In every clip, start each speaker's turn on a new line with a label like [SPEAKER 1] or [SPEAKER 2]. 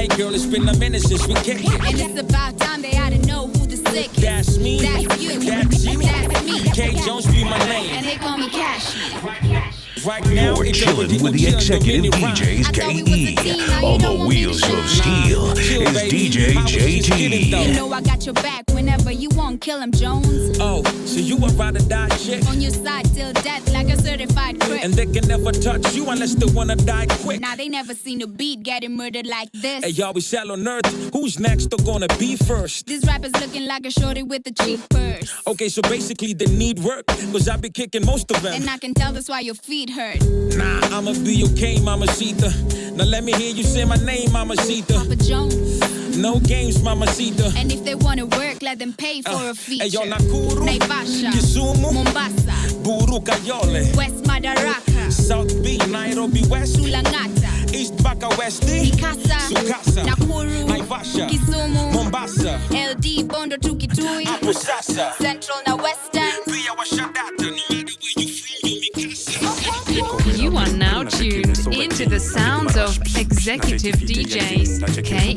[SPEAKER 1] Hey girl, it's been a minute since we kicked it.
[SPEAKER 2] And it's about time they ought to know who the sick is.
[SPEAKER 1] That's me.
[SPEAKER 2] That's you.
[SPEAKER 1] That's you.
[SPEAKER 2] That's me.
[SPEAKER 1] K. Jones be my name.
[SPEAKER 2] And they call me Cashy.
[SPEAKER 1] Right now,
[SPEAKER 3] You're chilling with the executive DJs KE. On the wheels of steel is DJ JT.
[SPEAKER 2] You know I got your back whenever you want. Kill him, Jones.
[SPEAKER 1] Oh, so you a ride or die chick?
[SPEAKER 2] On your side till death like a certified crip.
[SPEAKER 1] And they can never touch you unless they wanna die quick.
[SPEAKER 2] Now they never seen a beat getting murdered like this.
[SPEAKER 1] Hey, y'all, we sell on earth. Who's next or gonna be first?
[SPEAKER 2] This rapper's looking like a shorty with a cheap purse.
[SPEAKER 1] Okay, so basically they need work, cause I be kicking most of them.
[SPEAKER 2] And I can tell that's why your feet hurt.
[SPEAKER 1] Nah, I'ma be okay, Mamacita. Now let me hear you say my name, Mamacita.
[SPEAKER 2] Papa Jones.
[SPEAKER 1] No games, Mamacita.
[SPEAKER 2] And if they wanna work, let them pay for a feature.
[SPEAKER 1] Hey, yo, Nakuru,
[SPEAKER 2] Naivasha,
[SPEAKER 1] Kisumu,
[SPEAKER 2] Mombasa,
[SPEAKER 1] Buru Kayole,
[SPEAKER 2] West Madaraka,
[SPEAKER 1] South B, Nairobi West,
[SPEAKER 2] Sulangata,
[SPEAKER 1] East Baka West D,
[SPEAKER 2] Mikasa,
[SPEAKER 1] Sukasa,
[SPEAKER 2] Nakuru,
[SPEAKER 1] Naivasha,
[SPEAKER 2] Kisumu,
[SPEAKER 1] Mombasa,
[SPEAKER 2] LD, Bondo, Tukitui,
[SPEAKER 1] Apusasa,
[SPEAKER 2] Central na Western.
[SPEAKER 1] Pia Washadata, no matter where you feel, you Mikasa.
[SPEAKER 4] You are now tuned into the sounds of executive DJs KE.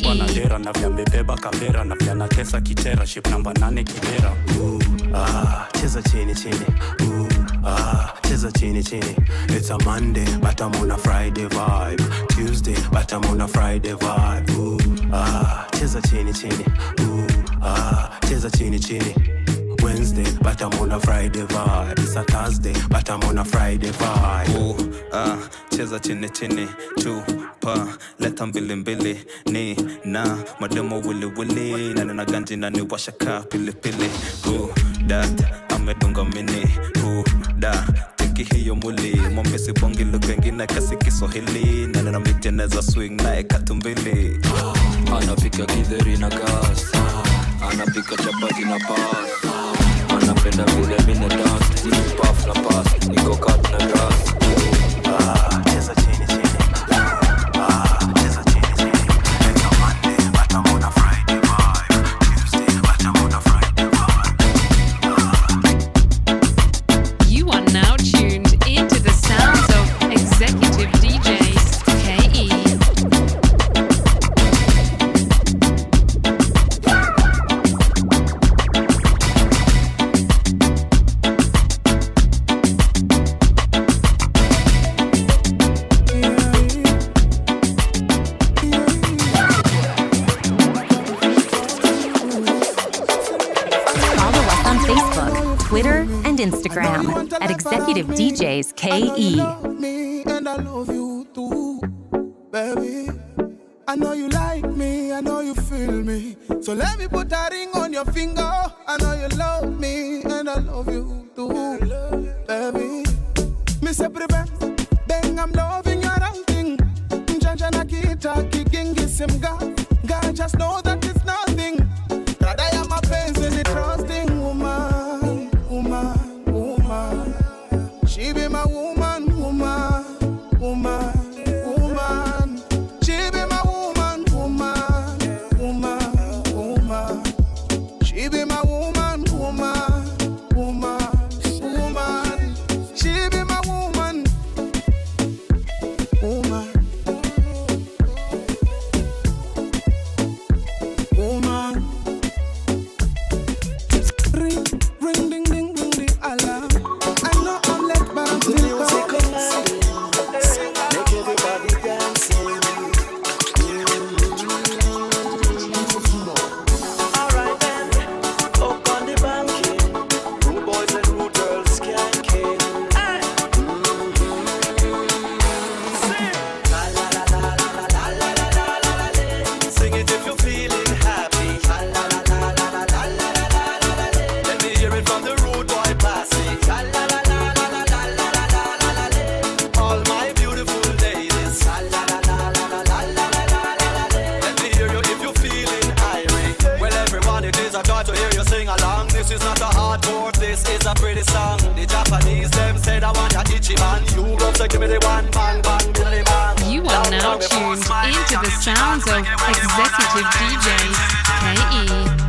[SPEAKER 5] Cheza chini chini. Cheza chini chini. It's a Monday, but I'm on a Friday vibe. Tuesday, but I'm on a Friday vibe. Cheza chini chini. Cheza chini chini. Wednesday, but I'm on a Friday vibe. It's a Thursday, but I'm on a Friday vibe.
[SPEAKER 6] Cheza chini chini, tupa, leta mbili mbili, ni na mademo wili wili, na ganji na ni washaka pili pili. Dat, amedunga mini, da, tiki hiyo muli, mwambesi bongi lugengine kasi Kiswahili, na miteneza swing na ekatumbili.
[SPEAKER 7] Anapika kidheri na gas, anapika chapati na pas, anapenda vile mine dance, ni puff na pass, niko cut na grass.
[SPEAKER 5] Cheza chini chini. Cheza chini chini. It's a Monday, but I'm on a Friday vibe. Tuesday, but I'm on a Friday vibe.
[SPEAKER 4] You are now tuned into the sounds of executive DJs KE.
[SPEAKER 8] Follow us on Facebook, Twitter, and Instagram at Executive DJs KE.
[SPEAKER 9] Me and I love you too, baby. I know you like me, I know you feel me. So let me put a ring on your finger. I know you love me and I love you too, baby. Me say prevent, bang I'm loving your outing. Jaja nakita kicking gisimga. God just know that it's nothing. That I am a pains in the trusting woman, woman, woman. She be my woman, woman, woman, woman. She be my woman, woman, woman, woman. She be my woman, woman, woman, woman. She be my woman, woman, woman. Ring, ring, ding, ding, ding, the alarm. I know I'm late, but I'm still coming.
[SPEAKER 5] Make everybody dancing. Alright then, up on the banking. Rude boys and rude girls skanking. Hey. Sing it if you're feeling happy. Let me hear it from the rude boy passing. All my beautiful ladies. Let me hear you if you're feeling irate. Well, everyone, it is a joy to hear you sing along. This is not a hardcore, this is a pretty song. The Japanese, them said I want a itchy man. You go say give me the one, bang, bang, billy bang.
[SPEAKER 4] You are now tuned into the sounds of executive DJs KE.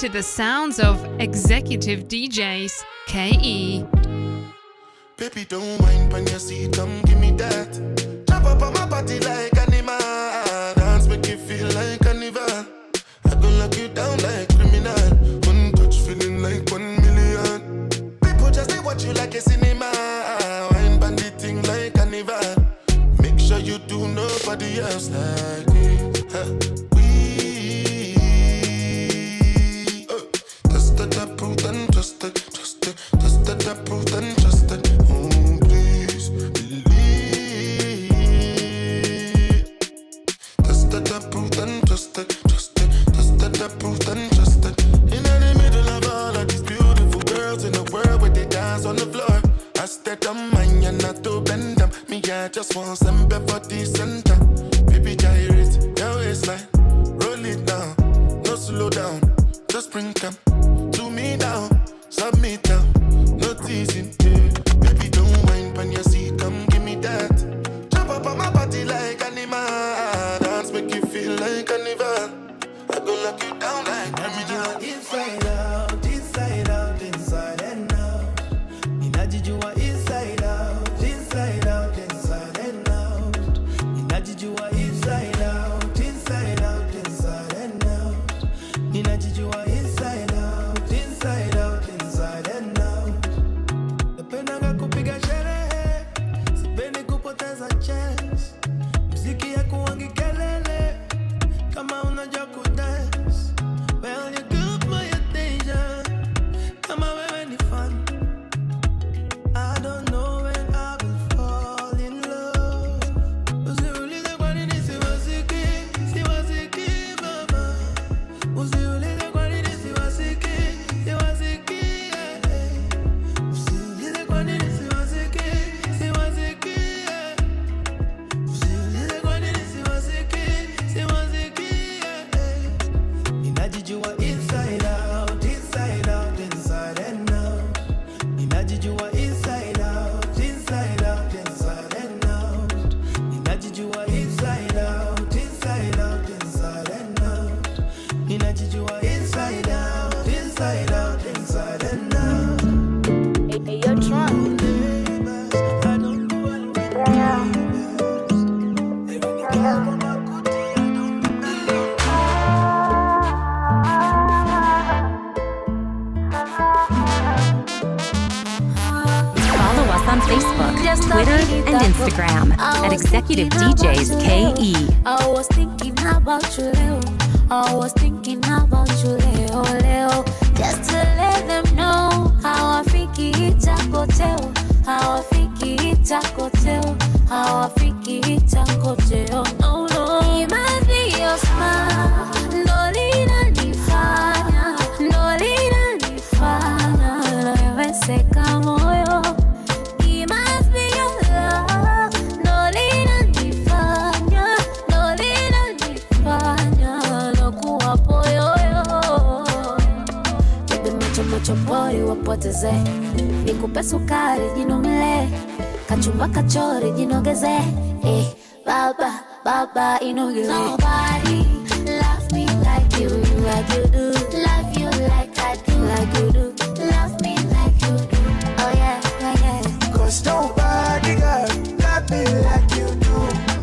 [SPEAKER 4] into the sounds of executive DJs KE.
[SPEAKER 9] Baby, don't mind when you see, come give me that. Jump up on my body like animal. Dance make you feel like carnival. I go lock you down like criminal. One touch feeling like 1 million. People just they watch you like a cinema. Wine bandit thing like carnival. Make sure you do nobody else like me. Trusted, approved and trusted. Trusted, approved and trusted. Please believe. Trusted, approved and trusted. Trusted, approved and trusted. In the middle of all of these beautiful girls in the world where they dance on the floor. I stayed on mine and not to bend them. Me, I just want some for the center. Baby, gyrate your waistline. Roll it down, no slow down. Just bring them to me down. Submit down, no teasing. Yeah. Baby, don't mind when you see, come give me that. Jump up on my body like animal. Dance make you feel like carnival. I go lock you down like criminal. Inside out, inside out, inside and out. Ninajijua inside out, inside out, inside and out. Ninajijua inside out, inside out, inside and out. Ninajijua inside out, inside out, inside and out. Napenda kupiga sherehe, sipendi kupoteza chance. Muziki ya kuwangi kelele, kama unajua kudance. Well, you got my attention, kama wewe ni fun. I don't know when I will fall in love. Usiulize kwa nini siwasiki mama. Usiulize kwa nini siwasiki Usiulize kwa nini siwasiki Usiulize kwa nini siwasiki Ninajijua inside out, inside out, inside and out. Ninajijua inside out, inside out, inside and out. Ninajijua inside out, inside out, inside and out. Ninajijua inside out, inside out, inside and out.
[SPEAKER 2] Hey, yo, Tron.
[SPEAKER 8] Follow us on Facebook, Twitter, and Instagram at Executive DJs KE.
[SPEAKER 10] I was thinking about you, Leo. I was thinking about you, Leo. Just to let them know how I think it's a hotel. How I think it's a hotel. How I think it's a hotel. No, no. It might be your smile. No linanifanya. No linanifanya. Naweseka moyo. It must be your love. No linanifanya. No linanifanya. Lokuwa poyoyo. Bebe macho pori wapoteze. Nikupe sukari jinumile. Kachumba kachori jinogeze. Baba inogeze. Nobody love me like you do. Love you like I do. Love me like you do. Oh yeah.
[SPEAKER 9] Cause nobody girl love me like you do.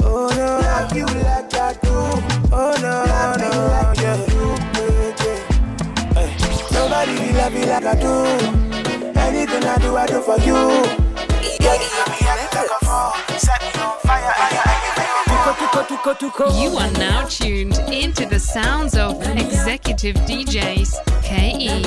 [SPEAKER 9] Oh no, love you like I do. Oh no, love me like you do. Hey. Nobody love you like I do. Anything I do for you.
[SPEAKER 4] You are now tuned into the sounds of executive DJs KE.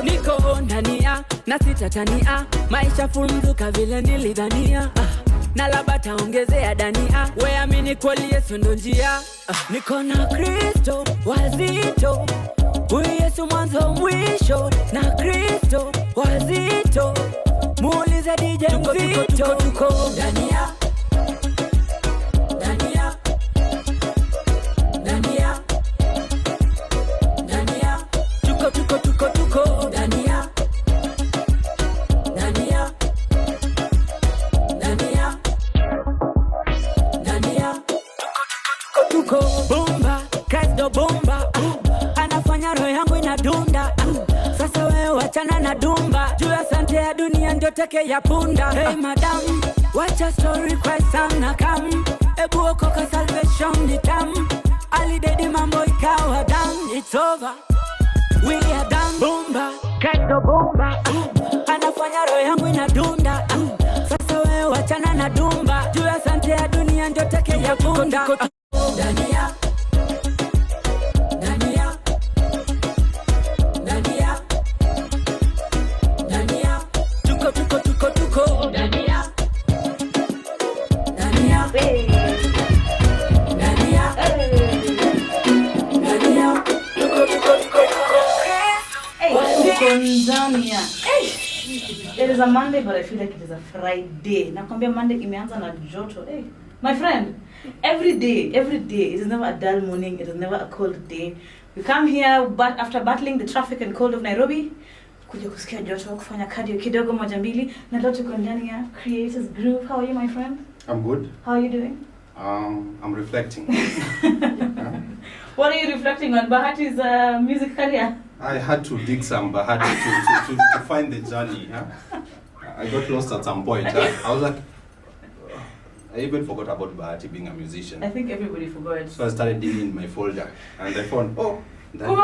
[SPEAKER 11] Niko ndania na sitatania, maisha funzuka vile nilidhania. Na labda taongezea dania, weamini kweli Yesu ndo njia. Niko na Kristo wazito, huyu Yesu mwanzo mwisho. Na Kristo wazito, muulize DJ mzito. Tuko dania. Tuko dania. tuko bomba, Kristo bomba. Anafanya roho yangu inadunda. Sasa wewe wachana na dumba. Juu asante ya dunia ndio teke ya punda. Hey madam, wacha story kwa sana kam. Ebu okoka salvation ni tam. Alidedi mambo ikawa done. It's over, we are done. Bomba, Kristo bomba. Anafanya roho yangu inadunda. Sasa wewe wachana na dumba. Juu asante ya dunia ndio teke ya punda. Dania, Dania, Dania, Dania, tuko, Dania, Dania, Dania, Dania, tuko.
[SPEAKER 12] Tanzania. It is a Monday, but I feel like it is a Friday. Nakwambia Monday imeanza na joto. Hey, my friend, every day, it is never a dull morning, it is never a cold day. We come here, but after battling the traffic and cold of Nairobi, kuja kusikia joto, kufanya cardio kidogo moja mbili, na leo tuko ndani ya Creators Groove. How are you, my friend?
[SPEAKER 13] I'm good.
[SPEAKER 12] How are you doing?
[SPEAKER 13] I'm reflecting.
[SPEAKER 12] What are you reflecting on? Bahati's music career?
[SPEAKER 13] I had to dig some Bahati to find the journey. Huh? I got lost at some point. Huh? I was like, I even forgot about Bahati being a musician.
[SPEAKER 12] I think everybody forgot.
[SPEAKER 13] So I started digging in my folder and I found, oh,
[SPEAKER 12] no,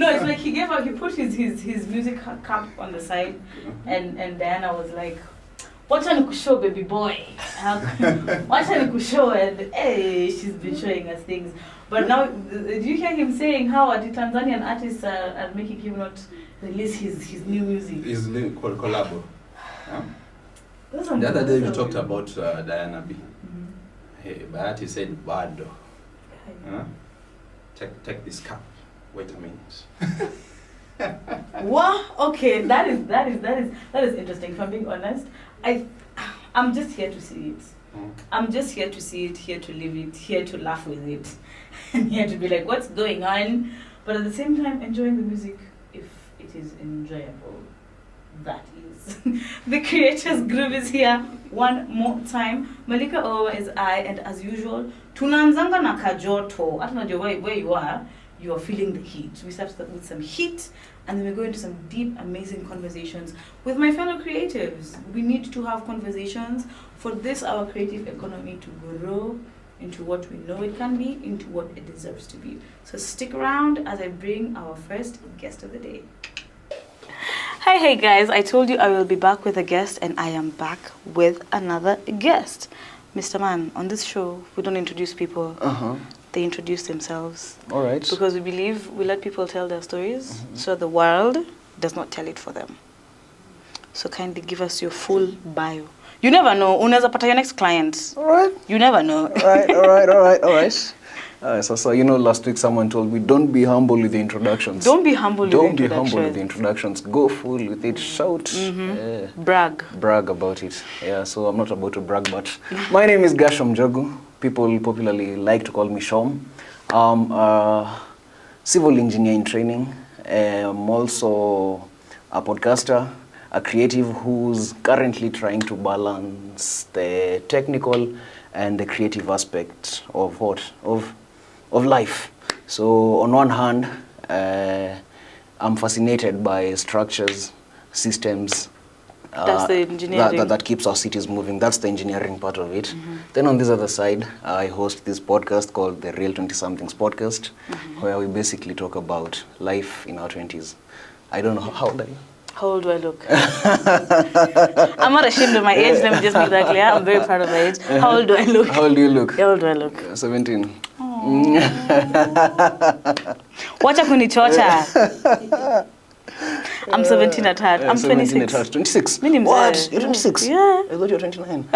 [SPEAKER 12] it's like he put his music cap on the side, and Diana was like, wacha nikushow baby boy. Wacha nikushow, and hey, she's been showing us things. But now, did you hear him saying how the Tanzanian artists are making him not release his new music?
[SPEAKER 13] His called Collabo. Huh?
[SPEAKER 12] The
[SPEAKER 13] other day we talked about Diana B. Mm-hmm. Hey, Bahati said, Bado. Huh? Take this cup. Wait a minute.
[SPEAKER 12] What? Okay, that is interesting. If I'm being honest, I'm just here to see it. I'm just here to see it, here to live it, here to laugh with it, and here to be like, what's going on? But at the same time, enjoying the music if it is enjoyable. That is. The Creators Groove is here one more time. Malika Owa is I, and as usual, tunaanzanga na kajoto. I don't know where you are feeling the heat. We start with some heat, and then we go into some deep, amazing conversations with my fellow creatives. We need to have conversations for this, our creative economy, to grow into what we know it can be, into what it deserves to be. So stick around as I bring our first guest of the day. Hey guys, I told you I will be back with a guest, and I am back with another guest. Mr. Man, on this show, we don't introduce people. They introduce themselves.
[SPEAKER 14] All right.
[SPEAKER 12] Because we believe we let people tell their stories, so the world does not tell it for them. So kindly give us your full bio. You never know. Unaweza pata your next client.
[SPEAKER 14] All right.
[SPEAKER 12] You never know.
[SPEAKER 14] All right. So you know, last week someone told me, don't be humble with the introductions.
[SPEAKER 12] Don't be humble with the introductions.
[SPEAKER 14] Don't be humble with the introductions. Go full with it. Shout. Brag about it. Yeah, so I'm not about to brag, but my name is Gershom Jogu. People popularly like to call me Shom. I'm a civil engineer in training. I'm also a podcaster, a creative who's currently trying to balance the technical and the creative aspect of of life. So on one hand, I'm fascinated by structures, systems.
[SPEAKER 12] That's the engineering.
[SPEAKER 14] That keeps our cities moving. That's the engineering part of it. Then on this other side, I host this podcast called the Real 20-somethings Podcast, where we basically talk about life in our 20s. I don't know, how old are you?
[SPEAKER 12] How old do I look? I'm not ashamed of my age. Let me just make that clear. I'm very proud of my age. How old do I look?
[SPEAKER 14] How old do you look?
[SPEAKER 12] How old do I look?
[SPEAKER 14] 17.
[SPEAKER 12] Wacha kunichocha. I'm 17 at heart. I'm
[SPEAKER 14] 17 at heart. 26? What? You're 26?
[SPEAKER 12] Yeah.
[SPEAKER 14] I thought you were 29.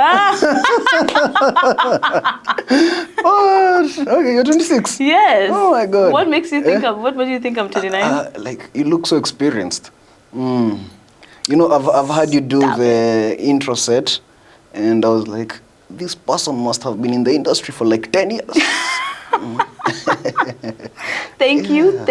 [SPEAKER 14] What? Okay, you're 26?
[SPEAKER 12] Yes.
[SPEAKER 14] Oh my God.
[SPEAKER 12] What makes you think what do you think I'm 29?
[SPEAKER 14] Like, you look so experienced. You know, I've had you do the intro set, and I was like, this person must have been in the industry for like 10 years.
[SPEAKER 12] Thank you.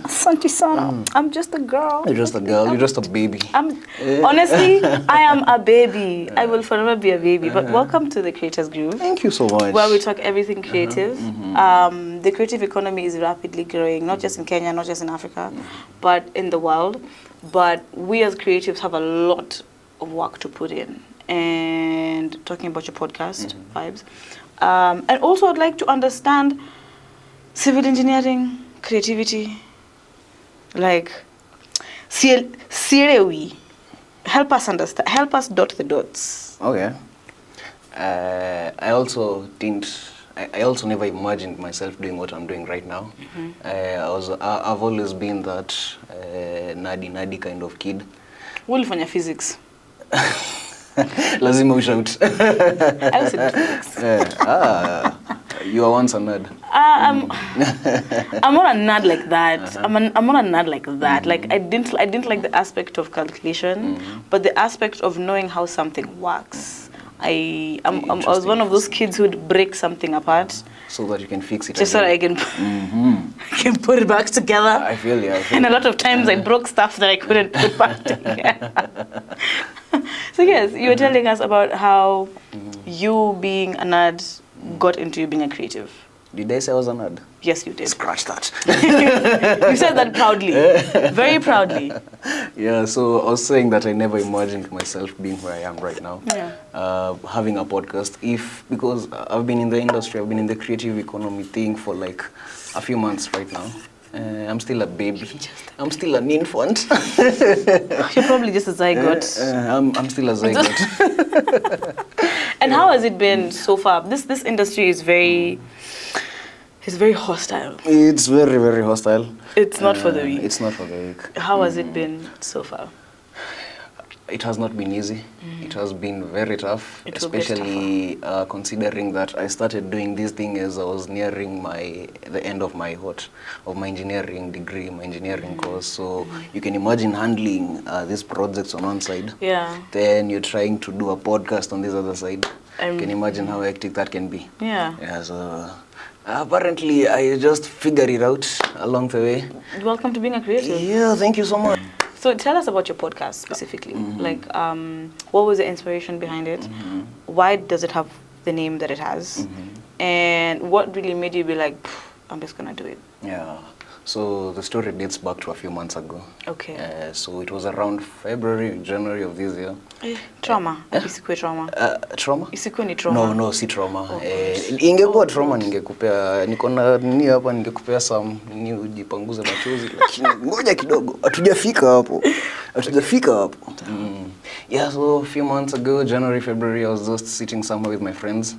[SPEAKER 12] Santi Sana. I'm just a girl.
[SPEAKER 14] You're just a girl. You're just a baby.
[SPEAKER 12] Honestly, I am a baby. I will forever be a baby. But welcome to the Creators Groove.
[SPEAKER 14] Thank you so much.
[SPEAKER 12] Where we talk everything creative. The creative economy is rapidly growing, not just in Kenya, not just in Africa, but in the world. But we as creatives have a lot of work to put in. And talking about your podcast vibes. And also I'd like to understand civil engineering, creativity, like Sirewi. Help us understand, help us dot the dots.
[SPEAKER 14] Okay. I also never imagined myself doing what I'm doing right now. I've always been that nerdy kind of kid.
[SPEAKER 12] Ulifanya physics.
[SPEAKER 14] Lazima ushout.
[SPEAKER 12] I said physics.
[SPEAKER 14] You are once a nerd.
[SPEAKER 12] I'm not a nerd like that. I'm not a nerd like that. Like I didn't like the aspect of calculation, but the aspect of knowing how something works. I was one of those kids who'd break something apart
[SPEAKER 14] so that you can fix it.
[SPEAKER 12] Just so I can put it back together.
[SPEAKER 14] I feel you.
[SPEAKER 12] And a lot of times I broke stuff that I couldn't put back together. So yes, you were telling us about how you being a nerd got into you being a creative.
[SPEAKER 14] Did I say I was a nerd?
[SPEAKER 12] Yes, you did.
[SPEAKER 14] Scratch that.
[SPEAKER 12] You said that proudly, very proudly.
[SPEAKER 14] Yeah, so I was saying that I never imagined myself being where I am right now. Yeah. Having a podcast, because I've been in the industry, I've been in the creative economy thing for like a few months right now. I'm still a baby. I'm still an infant.
[SPEAKER 12] You're probably just a zygote.
[SPEAKER 14] I'm still a zygote.
[SPEAKER 12] And how has it been so far? This industry is very hostile.
[SPEAKER 14] It's very, very hostile.
[SPEAKER 12] It's not for the weak.
[SPEAKER 14] It's not for the weak.
[SPEAKER 12] How has it been so far?
[SPEAKER 14] It has not been easy. It has been very tough, especially considering that I started doing this thing as I was nearing the end of my engineering degree, my engineering course. So you can imagine handling these projects on one side.
[SPEAKER 12] Yeah.
[SPEAKER 14] Then you're trying to do a podcast on this other side. You can imagine how hectic that can be.
[SPEAKER 12] Yeah.
[SPEAKER 14] Yeah. So apparently, I just figured it out along the way.
[SPEAKER 12] Welcome to being a creative.
[SPEAKER 14] Yeah. Thank you so much.
[SPEAKER 12] So tell us about your podcast specifically. Like, what was the inspiration behind it? Why does it have the name that it has? And what really made you be like, I'm just gonna do it?
[SPEAKER 14] Yeah. So the story dates back to a few months ago.
[SPEAKER 12] Okay.
[SPEAKER 14] So it was around February, January of this year.
[SPEAKER 12] Trauma. Isikue trauma.
[SPEAKER 14] Trauma?
[SPEAKER 12] Isikue ni trauma.
[SPEAKER 14] No, si trauma. Ingekuwa trauma ningekupea, niko na nini hapa ningekupea some nini ujipanguze machozi, lakini ngoja kidogo, hatujafika hapo. Yeah, so a few months ago, January, February, I was just sitting somewhere with my friends.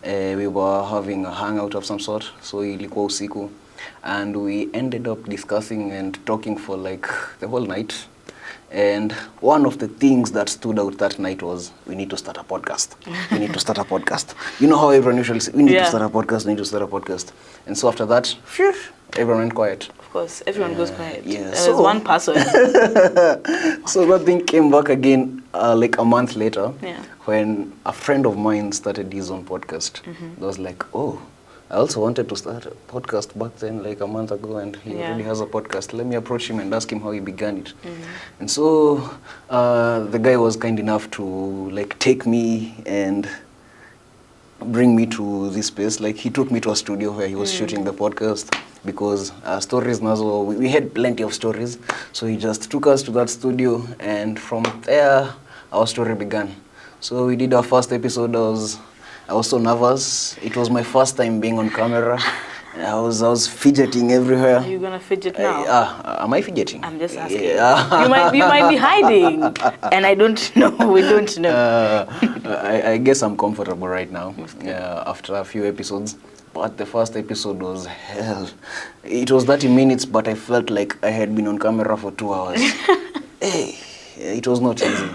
[SPEAKER 14] We were having a hangout of some sort, so ilikuwa usiku. And we ended up discussing and talking for like the whole night. And one of the things that stood out that night was, we need to start a podcast. We need to start a podcast. You know how everyone usually says, we need to start a podcast, we need to start a podcast. And so after that, everyone went quiet.
[SPEAKER 12] Of course, everyone goes quiet.
[SPEAKER 14] Yeah,
[SPEAKER 12] There's one person.
[SPEAKER 14] So that thing came back again like a month later, when a friend of mine started his own podcast. I was like, oh, I also wanted to start a podcast back then, like a month ago, and he already has a podcast. Let me approach him and ask him how he began it. And so the guy was kind enough to like take me and bring me to this place. Like he took me to a studio where he was shooting the podcast, because stories nazo, we had plenty of stories. So he just took us to that studio, and from there our story began. So we did our first episode. I was so nervous. It was my first time being on camera. I was fidgeting everywhere.
[SPEAKER 12] Are you gonna fidget now?
[SPEAKER 14] Am I fidgeting?
[SPEAKER 12] I'm just asking. You might be hiding, and I don't know. We don't know.
[SPEAKER 14] I guess I'm comfortable right now. After a few episodes, but the first episode was hell. It was 30 minutes, but I felt like I had been on camera for 2 hours. Hey, it was not easy.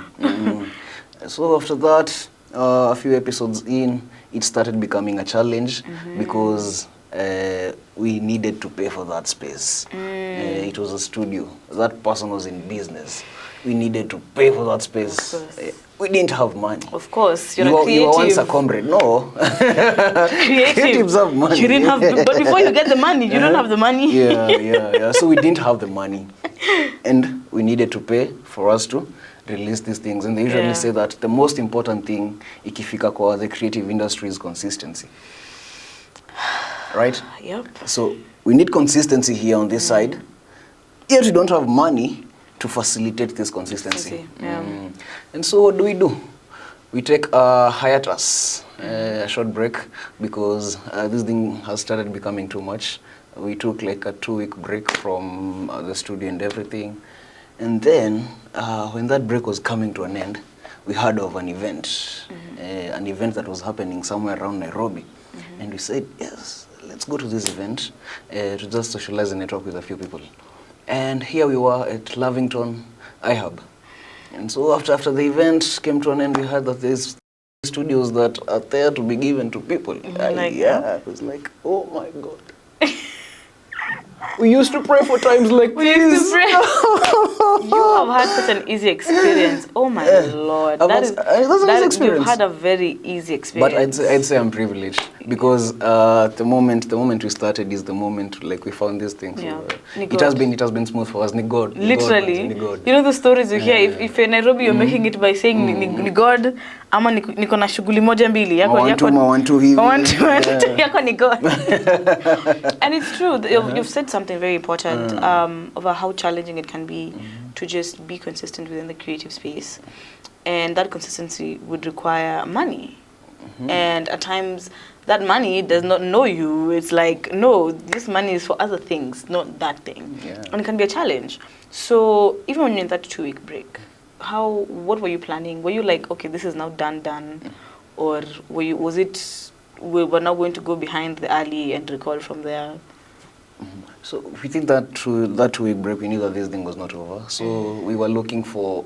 [SPEAKER 14] So after that, a few episodes in, it started becoming a challenge because we needed to pay for that space. It was a studio. That person was in business. we needed to pay for that space. We didn't have money.
[SPEAKER 12] Of course,
[SPEAKER 14] you were once a comrade. No. Creatives have money.
[SPEAKER 12] You didn't have, but before you get the money, you don't have the money.
[SPEAKER 14] Yeah. So we didn't have the money. And we needed to pay for us to release these things. And they usually say that the most important thing ikifika kwa the creative industry is consistency. Right?
[SPEAKER 12] Yep.
[SPEAKER 14] So we need consistency here on this side. Yet we don't have money to facilitate this consistency. And so what do? We take a hiatus, a short break, because this thing has started becoming too much. We took like a 2-week break from the studio and everything. And then when that break was coming to an end, we heard of an event that was happening somewhere around Nairobi. And we said, yes, let's go to this event to just socialize and network with a few people. And here we were at Lavington iHub. And so after the event came to an end, we heard that there's studios that are there to be given to people. It was like, oh my God. We used to pray for times like this.
[SPEAKER 12] You have had such an easy experience. Oh my Lord. That's an easy experience. You've had a very easy experience.
[SPEAKER 14] But I'd say I'm privileged because the moment we started is the moment like we found this thing. So, it has been smooth for us. God.
[SPEAKER 12] Literally. God. You know the stories you hear. If you're in Nairobi, you're making it by saying ni God. Ama niko na shughuli moja mbili yako yako ni God. And it's true. You've said something very important about how challenging it can be to just be consistent within the creative space, and that consistency would require money. And at times that money does not know you. It's like, no, this money is for other things, not that thing. And it can be a challenge. So even when you're in that 2-week break, what were you planning? Were you like, okay, this is now done, or was it we were now going to go behind the alley and record from there?
[SPEAKER 14] So we think that through that 2-week break, we knew that this thing was not over. So we were looking for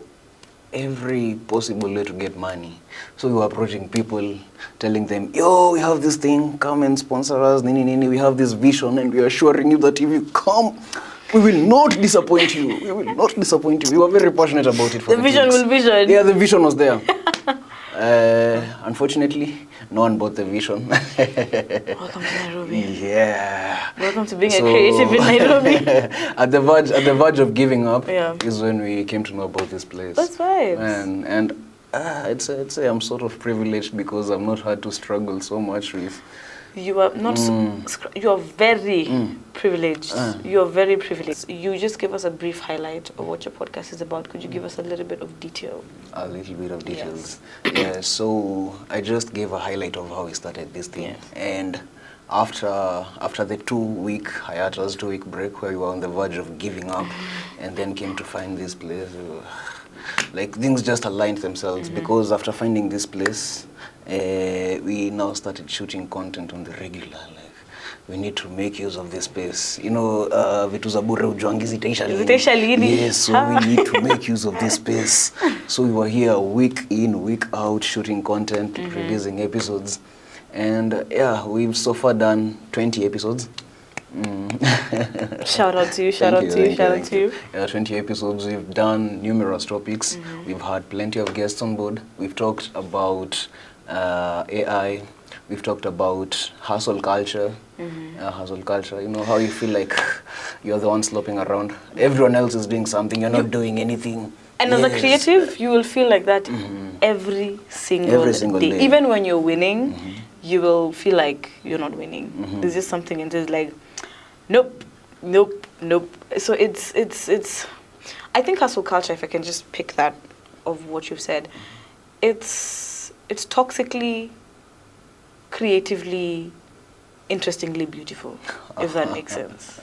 [SPEAKER 14] every possible way to get money. So we were approaching people, telling them, yo, we have this thing, come and sponsor us, we have this vision, and we are assuring you that if you come, we will not disappoint you. We will not disappoint you. We were very passionate about it.
[SPEAKER 12] The vision will vision.
[SPEAKER 14] Yeah, the vision was there. Unfortunately, no one bought the vision.
[SPEAKER 12] Welcome to Nairobi.
[SPEAKER 14] Yeah.
[SPEAKER 12] Welcome to being a creative in Nairobi.
[SPEAKER 14] At the verge of giving up is when we came to know about this place.
[SPEAKER 12] That's right.
[SPEAKER 14] And I'd say I'm sort of privileged because I've not had to struggle so much with.
[SPEAKER 12] You are not. You are very privileged. You are very privileged. You just give us a brief highlight of what your podcast is about. Could you give us a little bit of detail?
[SPEAKER 14] A little bit of details. Yeah. So I just gave a highlight of how we started this thing, and after the 2-week hiatus, 2-week break, where we were on the verge of giving up, and then came to find this place. Like things just aligned themselves because after finding this place. We now started shooting content on the regular. Like, we need to make use of this space. You know, vitu za bure ujuangi zitaisha lini. Yes, so we need to make use of this space. So we were here week in, week out, shooting content, releasing episodes. And yeah, we've so far done 20 episodes.
[SPEAKER 12] Shout out to you, shout out to you.
[SPEAKER 14] Yeah, 20 episodes. We've done numerous topics. We've had plenty of guests on board. We've talked about AI. We've talked about hustle culture. Hustle culture, you know, how you feel like you're the one sloping around. Everyone else is doing something, you're not doing anything.
[SPEAKER 12] And as a creative, you will feel like that every single day. Even when you're winning, you will feel like you're not winning. There's just something and it's like, nope. So it's I think hustle culture, if I can just pick that of what you've said, it's toxically, creatively, interestingly beautiful, if that makes sense.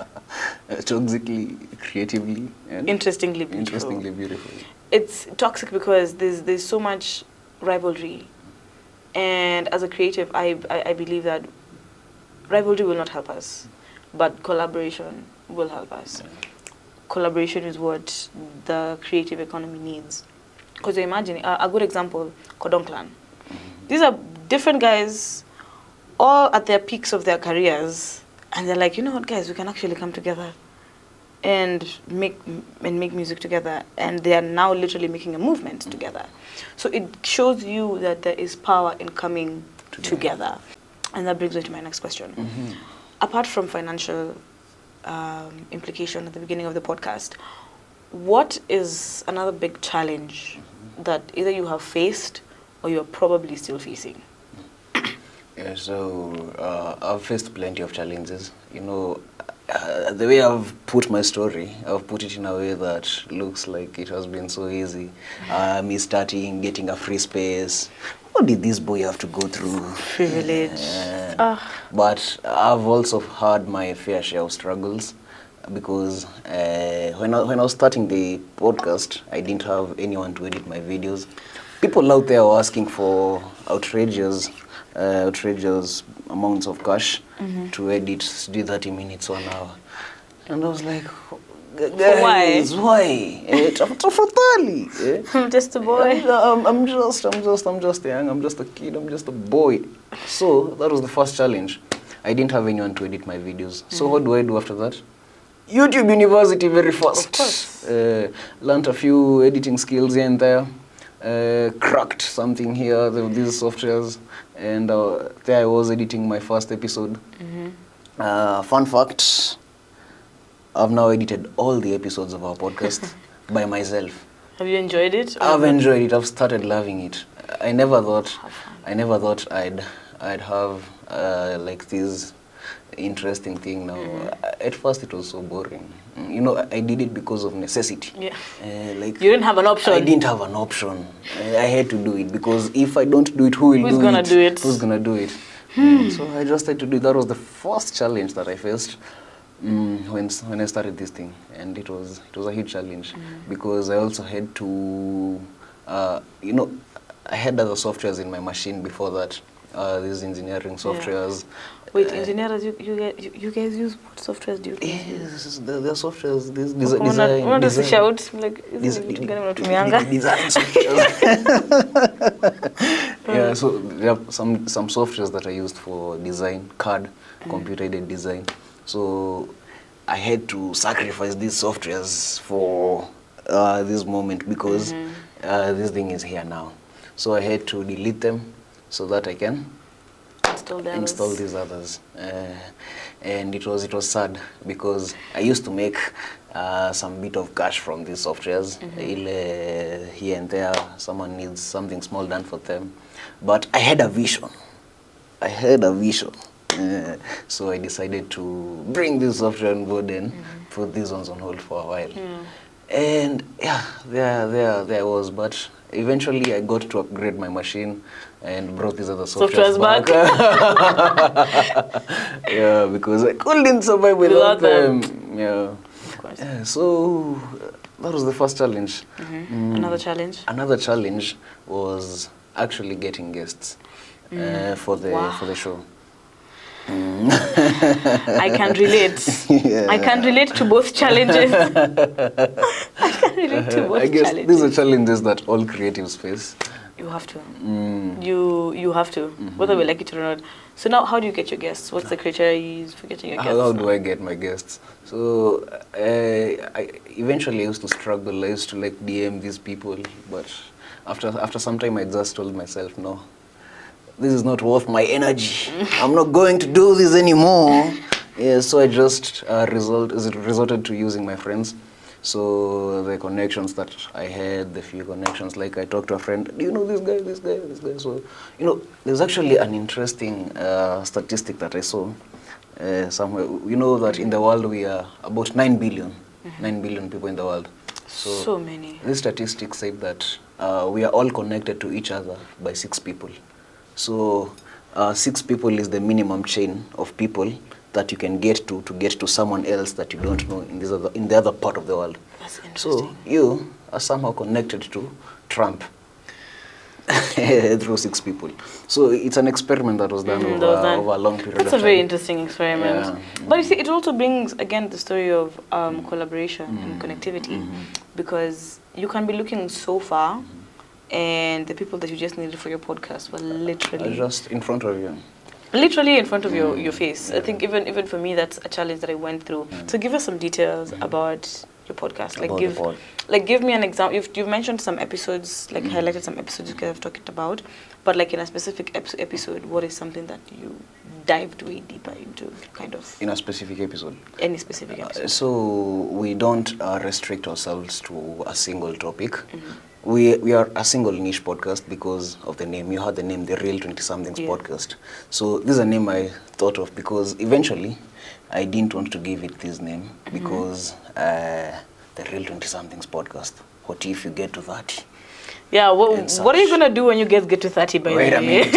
[SPEAKER 14] Toxically, creatively, and
[SPEAKER 12] interestingly beautiful. It's toxic because there's so much rivalry, and as a creative, I believe that rivalry will not help us, but collaboration will help us. Collaboration is what the creative economy needs. Because you imagine, a good example, Kodong Clan. These are different guys, all at their peaks of their careers, and they're like, you know what, guys, we can actually come together and make music together, and they are now literally making a movement together. So it shows you that there is power in coming together. And that brings me to my next question. Apart from financial implication at the beginning of the podcast, what is another big challenge that either you have faced or you're probably still facing?
[SPEAKER 14] Yeah, so I've faced plenty of challenges. You know, the way I've put my story, I've put it in a way that looks like it has been so easy. Me starting, getting a free space. What did this boy have to go through?
[SPEAKER 12] Privilege.
[SPEAKER 14] But I've also had my fair share of struggles, because when I was starting the podcast, I didn't have anyone to edit my videos. People out there were asking for outrageous amounts of cash to edit 30 minutes or an hour. And I was like, guys, why?
[SPEAKER 12] I'm just a boy.
[SPEAKER 14] I'm just young, I'm just a kid, I'm just a boy. So that was the first challenge. I didn't have anyone to edit my videos. So what do I do after that? YouTube University very fast. Of course. Learned a few editing skills here and there. Cracked something here with these softwares, and there I was editing my first episode. Fun fact, I've now edited all the episodes of our podcast by myself.
[SPEAKER 12] Have you enjoyed it?
[SPEAKER 14] I've enjoyed it. I've started loving it. I never thought I'd have like this interesting thing now. At first it was so boring. You know, I did it because of necessity.
[SPEAKER 12] Yeah.
[SPEAKER 14] Like,
[SPEAKER 12] you didn't have an option.
[SPEAKER 14] I didn't have an option. I had to do it, because if I don't do it, who's gonna do it? Who's gonna do it? So I just had to do it. That was the first challenge that I faced when I started this thing, and it was a huge challenge, because I also had to, you know, I had other softwares in my machine before that. These engineering softwares.
[SPEAKER 12] Wait, engineers, you guys use what softwares do you guys use?
[SPEAKER 14] The softwares, this
[SPEAKER 12] design. What does it shout? Like, design
[SPEAKER 14] softwares. Yeah, so there are some softwares that I used for design, CAD, computer-aided design. So I had to sacrifice these softwares for this moment, because this thing is here now. So I had to delete them so that I can install these others. And it was sad, because I used to make some bit of cash from these softwares. Here and there, someone needs something small done for them. But I had a vision. So I decided to bring this software on board and put these ones on hold for a while. And yeah, there I was. But eventually I got to upgrade my machine and brought these other softwares back. Yeah, because I couldn't survive without them. Yeah.
[SPEAKER 12] Of course.
[SPEAKER 14] Yeah, so that was the first challenge.
[SPEAKER 12] Another challenge?
[SPEAKER 14] Another challenge was actually getting guests for the show.
[SPEAKER 12] I can relate.
[SPEAKER 14] Yeah.
[SPEAKER 12] I can relate to both challenges. I can relate to both
[SPEAKER 14] I guess
[SPEAKER 12] challenges.
[SPEAKER 14] these are challenges that all creatives face.
[SPEAKER 12] You have to. You have to, whether we like it or not. So now, how do you get your guests? What's the criteria you use for getting your guests?
[SPEAKER 14] How do I get my guests? So I eventually used to struggle. I used to like DM these people, but after some time I just told myself, no, this is not worth my energy. I'm not going to do this anymore. Yeah, so I just resorted to using my friends. So the connections that I had, the few connections, like I talked to a friend, do you know this guy? So, you know, there's actually an interesting statistic that I saw somewhere. You know that in the world we are about 9 billion. 9 billion people in the world.
[SPEAKER 12] So many.
[SPEAKER 14] This statistic said that we are all connected to each other by 6 people. So 6 people is the minimum chain of people that you can get to someone else that you don't know in the other part of the world.
[SPEAKER 12] That's interesting.
[SPEAKER 14] So you are somehow connected to Trump through 6 people. So it's an experiment that was done over a long period of time.
[SPEAKER 12] That's a very interesting experiment.
[SPEAKER 14] Yeah.
[SPEAKER 12] But you see, it also brings, again, the story of collaboration and connectivity, because you can be looking so far, and the people that you just needed for your podcast were literally
[SPEAKER 14] just in front of you.
[SPEAKER 12] Literally in front of your face. I think even for me, that's a challenge that I went through. So give us some details about your podcast. Give me an example. You've mentioned some episodes, highlighted some episodes you guys have talked about, but in a specific episode, what is something that you dived way deeper into, kind of?
[SPEAKER 14] In a specific episode?
[SPEAKER 12] Any specific episode.
[SPEAKER 14] So we don't restrict ourselves to a single topic. We are a single niche podcast because of the name. You heard the name, The Real 20-Somethings Podcast. So this is a name I thought of because eventually I didn't want to give it this name because The Real 20-Somethings Podcast. What if you get to 30?
[SPEAKER 12] Yeah, what are you going to do when you guys get to 30, by the way?
[SPEAKER 14] Wait a minute.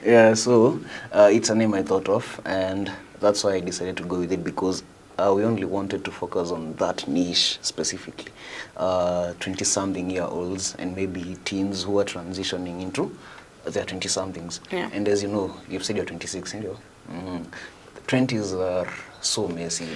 [SPEAKER 14] Yeah, so it's a name I thought of, and that's why I decided to go with it because we only wanted to focus on that niche specifically. 20-something-year-olds and maybe teens who are transitioning into their 20-somethings.
[SPEAKER 12] Yeah.
[SPEAKER 14] And as you know, you've said you're 26, and the 20s are so messy.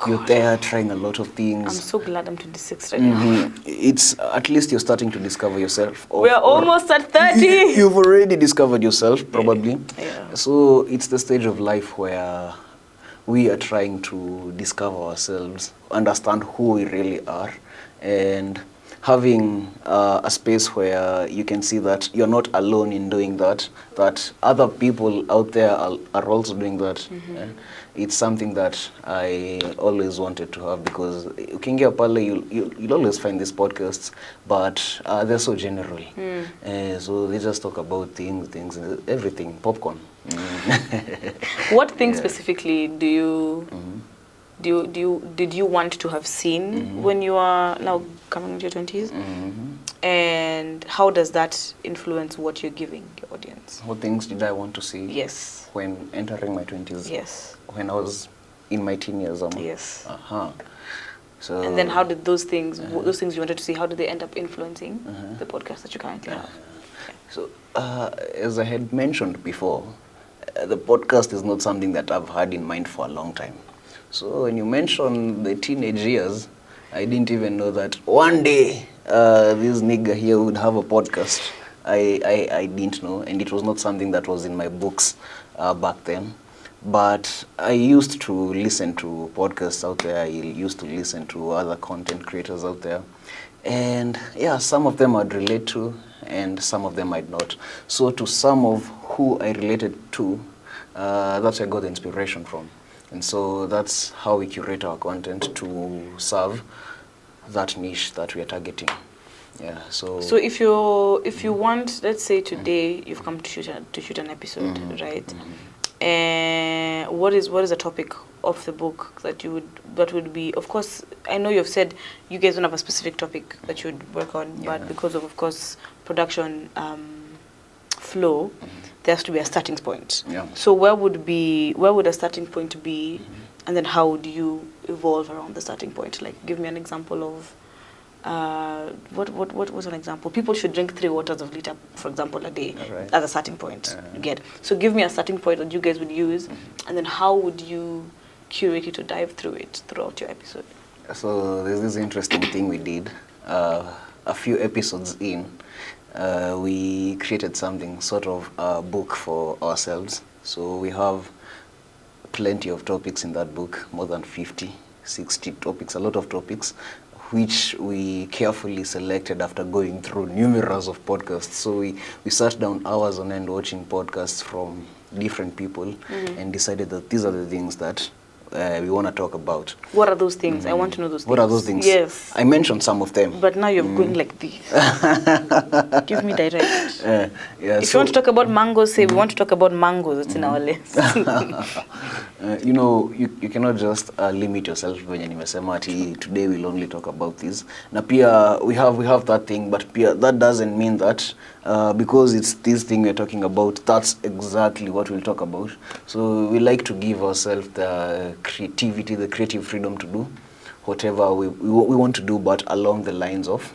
[SPEAKER 14] You're there trying a lot of things.
[SPEAKER 12] I'm so glad I'm 26 right now.
[SPEAKER 14] It's at least you're starting to discover yourself.
[SPEAKER 12] We are almost at 30.
[SPEAKER 14] You've already discovered yourself, probably.
[SPEAKER 12] Yeah.
[SPEAKER 14] So it's the stage of life where we are trying to discover ourselves, understand who we really are, and having a space where you can see that you're not alone in doing that other people out there are also doing that. It's something that I always wanted to have because ukiingia pale you'll always find these podcasts, but they're so general. So they just talk about things, everything, popcorn.
[SPEAKER 12] What things specifically did you want to have seen when you are now coming into your 20s? And how does that influence what you're giving your audience?
[SPEAKER 14] What things did I want to see?
[SPEAKER 12] Yes.
[SPEAKER 14] When entering my 20s?
[SPEAKER 12] Yes.
[SPEAKER 14] When I was in my teen years?
[SPEAKER 12] Yes.
[SPEAKER 14] So,
[SPEAKER 12] and then how did those things you wanted to see, how did they end up influencing the podcast that you currently have?
[SPEAKER 14] So, as I had mentioned before, the podcast is not something that I've had in mind for a long time. So when you mention the teenage years, I didn't even know that one day this nigga here would have a podcast. I didn't know, and it was not something that was in my books back then. But I used to listen to podcasts out there. I used to listen to other content creators out there. And yeah, some of them I'd relate to, and some of them I'd not. So to some of who I related to, that's where I got the inspiration from. And so that's how we curate our content to serve that niche that we are targeting. Yeah. So
[SPEAKER 12] if you want, let's say today you've come to shoot an episode, right? And what is the topic of the book that would be? Of course, I know you've said you guys don't have a specific topic that you would work on, but because of course production flow, there has to be a starting point.
[SPEAKER 14] Yeah.
[SPEAKER 12] So where would a starting point be, and then how would you evolve around the starting point? Like, give me an example of what was an example? People should drink 3 waters of liter, for example, a day as a starting point. You get. So give me a starting point that you guys would use, and then how would you curate it to dive through it throughout your episode?
[SPEAKER 14] So there's this interesting thing we did. A few episodes in, we created something, sort of a book for ourselves. So we have plenty of topics in that book, more than 50, 60 topics, a lot of topics, which we carefully selected after going through numerous of podcasts. So we sat down hours on end watching podcasts from different people and decided that these are the things that we want to talk about.
[SPEAKER 12] What are those things? I want to know those things.
[SPEAKER 14] What are those things?
[SPEAKER 12] Yes.
[SPEAKER 14] I mentioned some of them.
[SPEAKER 12] But now you're going like this. Give me direct. If
[SPEAKER 14] so,
[SPEAKER 12] you want to talk about mangoes, say we want to talk about mangoes. It's in our list.
[SPEAKER 14] You cannot just limit yourself when nimesema ati today we'll only talk about this. Na pia we have that thing, but pia that doesn't mean that because it's this thing we're talking about, that's exactly what we'll talk about. So we like to give ourselves the creativity, the creative freedom to do whatever we want to do, but along the lines of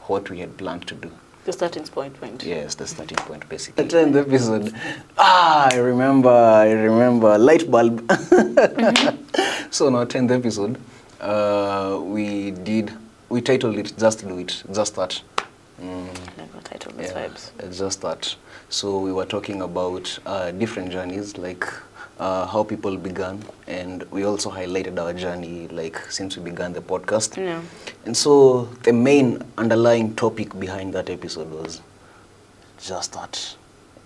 [SPEAKER 14] what we had planned to do.
[SPEAKER 12] The starting point.
[SPEAKER 14] Yes, the starting point, basically. The 10th episode. I remember. Light bulb. So now, 10th episode, we titled it Just Do It, Just That.
[SPEAKER 12] Never titled this vibes.
[SPEAKER 14] It's just that. So we were talking about different journeys, like how people began, and we also highlighted our journey, like since we began the podcast.
[SPEAKER 12] Yeah.
[SPEAKER 14] And so the main underlying topic behind that episode was just that.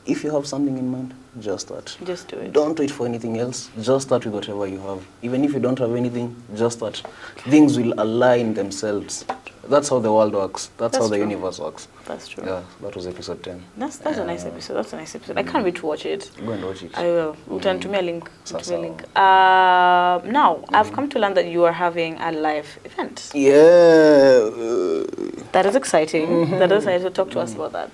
[SPEAKER 14] If you have something in mind, just start.
[SPEAKER 12] Just do it.
[SPEAKER 14] Don't wait for anything else. Just start with whatever you have. Even if you don't have anything, just start. Things will align themselves. That's how the world works. That's how the universe works.
[SPEAKER 12] That's true.
[SPEAKER 14] Yeah, that was episode 10.
[SPEAKER 12] That's a nice episode. That's a nice episode. I can't wait to watch it.
[SPEAKER 14] Go and watch it.
[SPEAKER 12] I will. Utantumia a link. Now, I've come to learn that you are having a live event.
[SPEAKER 14] Yeah.
[SPEAKER 12] That is exciting. That is exciting. So talk to us about that.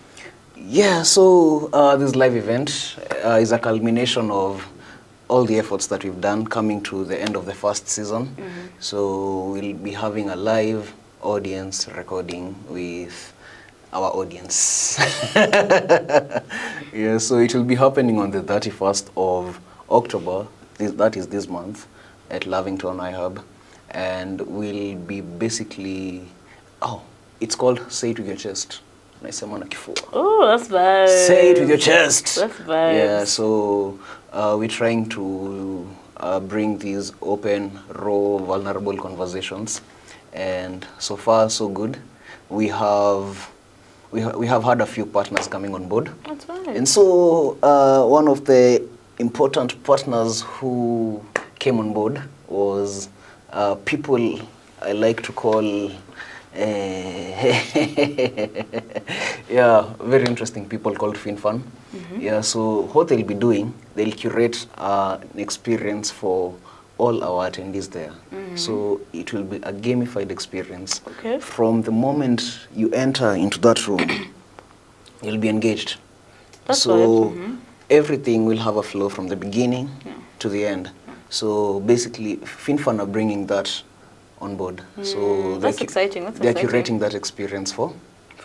[SPEAKER 14] Yeah, so this live event is a culmination of all the efforts that we've done coming to the end of the first season. So we'll be having a live audience recording with our audience. Yeah, so it will be happening on the 31st of October, that is this month, at Lavington iHub. And we'll be basically, it's called Say It With Your Chest.
[SPEAKER 12] Oh, that's vibes.
[SPEAKER 14] Say it with your chest.
[SPEAKER 12] That's vibes.
[SPEAKER 14] Yeah, so we're trying to bring these open, raw, vulnerable conversations, and so far so good. We have had a few partners coming on board.
[SPEAKER 12] That's right.
[SPEAKER 14] And so one of the important partners who came on board was people I like to call yeah, very interesting people called FinFun. Yeah, so what they'll be doing, they'll curate an experience for all our attendees there. So it will be a gamified experience.
[SPEAKER 12] Okay.
[SPEAKER 14] From the moment you enter into that room, you'll be engaged.
[SPEAKER 12] That's
[SPEAKER 14] so
[SPEAKER 12] right.
[SPEAKER 14] everything will have a flow from the beginning to the end. So basically, FinFun are bringing that on board. So
[SPEAKER 12] that's exciting.
[SPEAKER 14] They're curating that experience for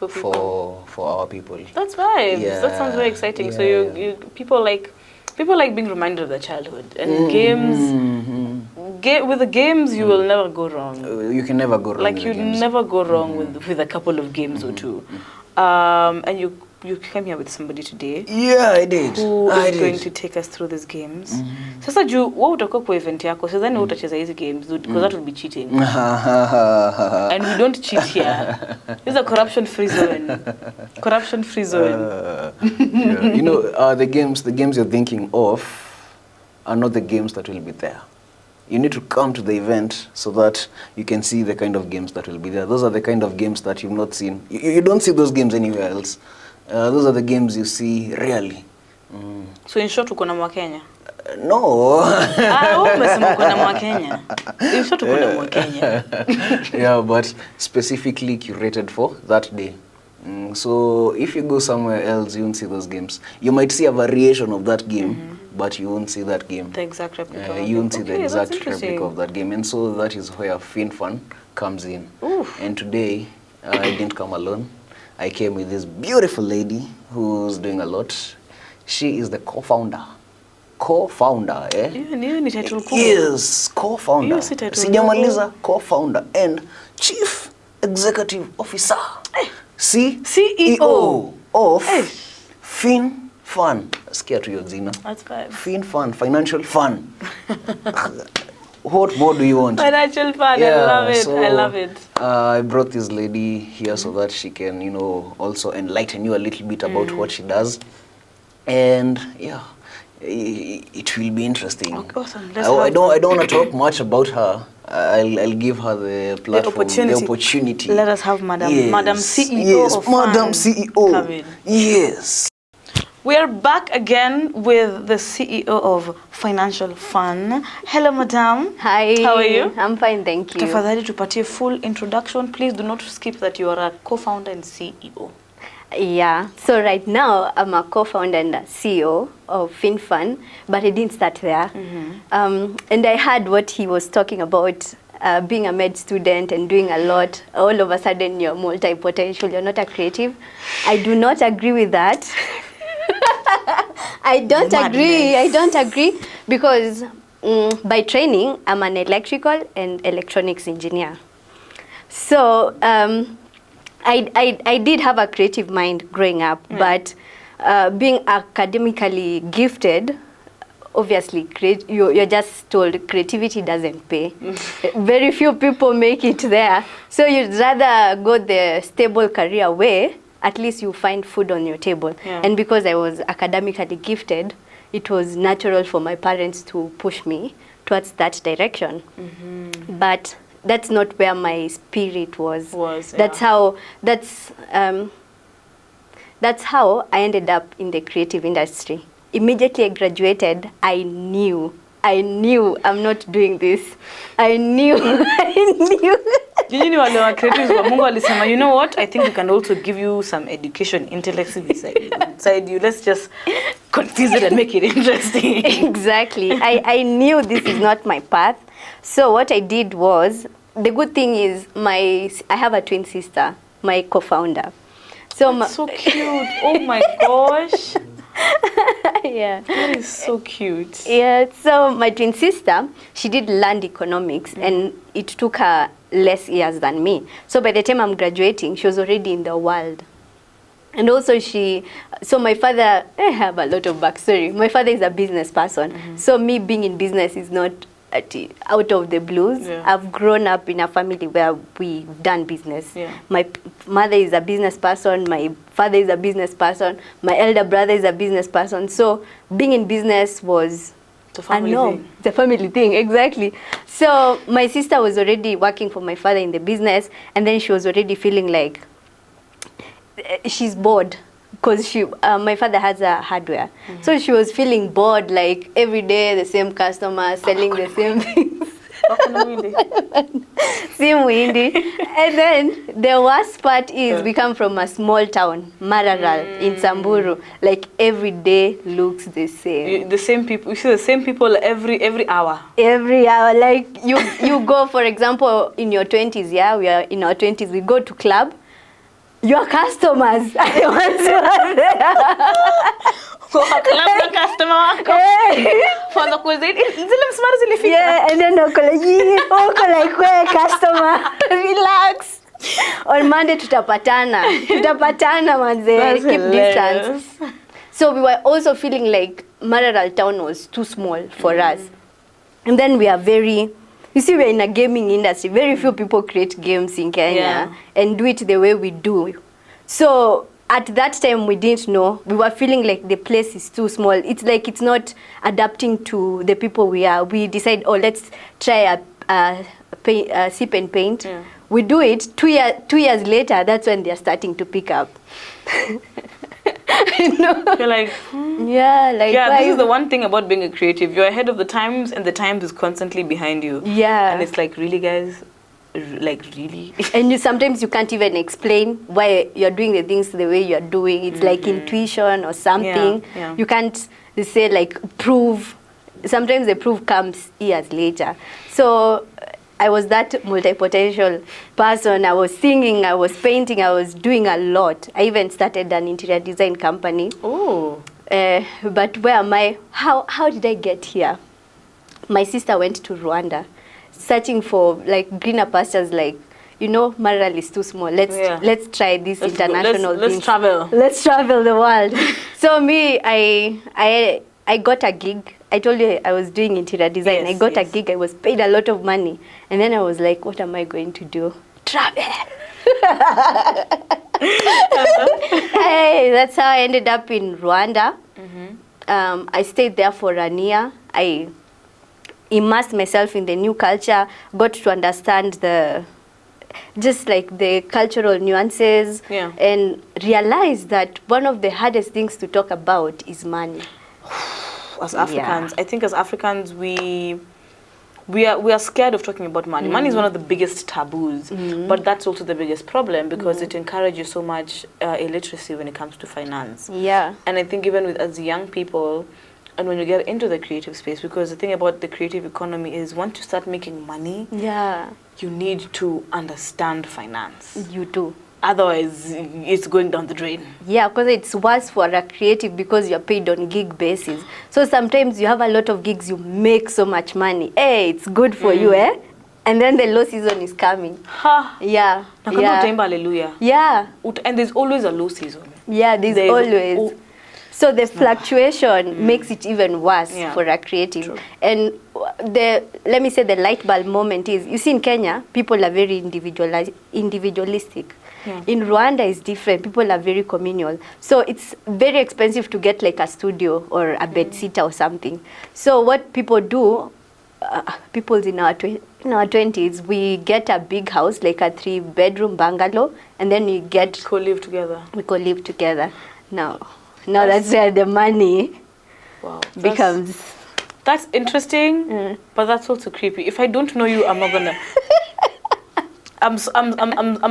[SPEAKER 14] our people.
[SPEAKER 12] That's vibes.
[SPEAKER 14] Yeah.
[SPEAKER 12] That sounds very exciting. So you people like being reminded of their childhood and games. With the games, you will never go wrong.
[SPEAKER 14] You can never go wrong.
[SPEAKER 12] Like you never go wrong with a couple of games or two. And you came here with somebody today.
[SPEAKER 14] Yeah, I did.
[SPEAKER 12] Who is going to take us through these games. Sasa wewe utakuwa kwa event yako, sasa then utacheza hizi games because that would be cheating. And we don't cheat here. This is a corruption-free zone. Corruption-free zone.
[SPEAKER 14] Yeah. You know, the games you're thinking of are not the games that will be there. You need to come to the event so that you can see the kind of games that will be there. Those are the kind of games that you've not seen. You don't see those games anywhere else. Those are the games you see rarely.
[SPEAKER 12] So in short, uko na Mwakenya?
[SPEAKER 14] No.
[SPEAKER 12] Umesema uko na Mwakenya. In short, uko na Mwakenya.
[SPEAKER 14] Yeah, but specifically curated for that day. So if you go somewhere else, you won't see those games. You might see a variation of that game, but you won't see that game.
[SPEAKER 12] The exact replica.
[SPEAKER 14] You won't see the exact replica of that game. And so that is where FinFun comes in.
[SPEAKER 12] Oof.
[SPEAKER 14] And today, I didn't come alone. I came with this beautiful lady who's doing a lot. She is the co-founder. Co-founder, eh? Yes, co-founder. Sijamaliza, co-founder and chief executive officer. CEO of FinFun. Sikia tu hiyo jina.
[SPEAKER 12] That's fine.
[SPEAKER 14] FinFun, financial fun. What more do you want?
[SPEAKER 12] Financial fun. Yeah, I love it. I love it.
[SPEAKER 14] I brought this lady here so that she can, also enlighten you a little bit about what she does. And yeah, it will be interesting.
[SPEAKER 12] Okay, awesome.
[SPEAKER 14] I don't want to talk much about her. I'll give her the platform, the opportunity.
[SPEAKER 12] Let us have Madam CEO.
[SPEAKER 14] Yes,
[SPEAKER 12] of
[SPEAKER 14] Madam
[SPEAKER 12] Fun
[SPEAKER 14] CEO.
[SPEAKER 12] come in.
[SPEAKER 14] Yes.
[SPEAKER 12] We are back again with the CEO of Financial Fun. Hello, Madam.
[SPEAKER 15] Hi.
[SPEAKER 12] How are you?
[SPEAKER 15] I'm fine, thank you.
[SPEAKER 12] Tafadhali tupatie full introduction. Please do not skip that you are a co-founder and CEO.
[SPEAKER 15] Yeah, so right now I'm a co-founder and CEO of FinFun, but I didn't start there. And I heard what he was talking about, being a med student and doing a lot. All of a sudden you're multi-potential, you're not a creative. I do not agree with that. I don't agree because by training, I'm an electrical and electronics engineer. So I did have a creative mind growing up, but being academically gifted, obviously, you're just told creativity doesn't pay. Very few people make it there. So you'd rather go the stable career way, at least you find food on your table.
[SPEAKER 12] Yeah.
[SPEAKER 15] And because I was academically gifted, it was natural for my parents to push me towards that direction. But that's not where my spirit was. That's how I ended up in the creative industry. Immediately I graduated, I knew I'm not doing this. I knew.
[SPEAKER 12] You know what? I think we can also give you some education intellectually beside you. Let's just confuse it and make it interesting.
[SPEAKER 15] Exactly. I knew this is not my path. So what I did was, the good thing is I have a twin sister, my co-founder.
[SPEAKER 12] That's so cute. Oh my gosh.
[SPEAKER 15] Yeah.
[SPEAKER 12] That is so cute.
[SPEAKER 15] Yeah, so my twin sister, she did land economics and it took her less years than me. So by the time I'm graduating, she was already in the world. And also so my father, I have a lot of backstory. My father is a business person. So me being in business is not out of the blues. I've grown up in a family where we've done business. My mother is a business person, my father is a business person, my elder brother is a business person. So being in business was
[SPEAKER 12] the family thing.
[SPEAKER 15] The family thing, exactly. So my sister was already working for my father in the business, and then she was already feeling like she's bored. Because my father has a hardware. So she was feeling bored, like every day the same customer selling the same things. And then the worst part is we come from a small town, Mararal, in Samburu. Like every day looks the same.
[SPEAKER 12] The same people. You see the same people every hour.
[SPEAKER 15] Every hour. Like you go, for example, in your 20s, we are in our 20s, we go to club. Your customers are the ones who are there. Yeah, and then like customer, relax. On Monday tutapatana manze, keep distance. So we were also feeling like Mararal town was too small for us. And then we are you see, we're in a gaming industry. Very few people create games in Kenya and do it the way we do. So at that time, we didn't know. We were feeling like the place is too small. It's like it's not adapting to the people we are. We decide, let's try a sip and paint. We do it. 2 years later, that's when they're starting to pick up.
[SPEAKER 12] You're like,
[SPEAKER 15] this
[SPEAKER 12] is the one thing about being a creative. You're ahead of the times, and the times is constantly behind you.
[SPEAKER 15] Yeah.
[SPEAKER 12] And it's like, really, guys? Like, really?
[SPEAKER 15] And sometimes you can't even explain why you're doing the things the way you're doing. It's like intuition or something.
[SPEAKER 12] Yeah.
[SPEAKER 15] You can't say, like, proof. Sometimes the proof comes years later. So I was that multipotential person. I was singing, I was painting, I was doing a lot. I even started an interior design company.
[SPEAKER 12] Oh.
[SPEAKER 15] But where am I? How did I get here? My sister went to Rwanda, searching for like greener pastures. Like, Mararal is too small. Let's try this international thing.
[SPEAKER 12] Let's travel.
[SPEAKER 15] Let's travel the world. So me, I got a gig. I told you I was doing interior design. I got a gig. I was paid a lot of money. And then I was like, what am I going to do? Travel. Hey, that's how I ended up in Rwanda. I stayed there for a year. I immersed myself in the new culture, got to understand the cultural nuances, and realized that one of the hardest things to talk about is money.
[SPEAKER 12] As Africans, I think as Africans we are scared of talking about money. Money is one of the biggest taboos, but that's also the biggest problem because it encourages so much illiteracy when it comes to finance.
[SPEAKER 15] Yeah.
[SPEAKER 12] And I think even as young people, and when you get into the creative space, because the thing about the creative economy is once you start making money, you need to understand finance.
[SPEAKER 15] You do.
[SPEAKER 12] Otherwise, it's going down the drain.
[SPEAKER 15] Yeah, because it's worse for a creative because you're paid on gig basis. So sometimes you have a lot of gigs, you make so much money. Hey, it's good for you, and then the low season is coming.
[SPEAKER 12] Ha.
[SPEAKER 15] Yeah.
[SPEAKER 12] Na kama utaimba hallelujah.
[SPEAKER 15] Yeah.
[SPEAKER 12] And there's always a low season.
[SPEAKER 15] Yeah, there's always. So the fluctuation makes it even worse for a creative. True. And let me say the light bulb moment is, you see in Kenya, people are very individualistic. Yeah. In Rwanda is different. People are very communal. So it's very expensive to get like a studio or a bed sitter or something. So what people do, people in our 20s, we get a big house, like a 3-bedroom bungalow, and then we
[SPEAKER 12] co-live together.
[SPEAKER 15] We co-live together. Now that's where the money becomes.
[SPEAKER 12] That's interesting, but that's also creepy. If I don't know you, I'm not gonna. I'm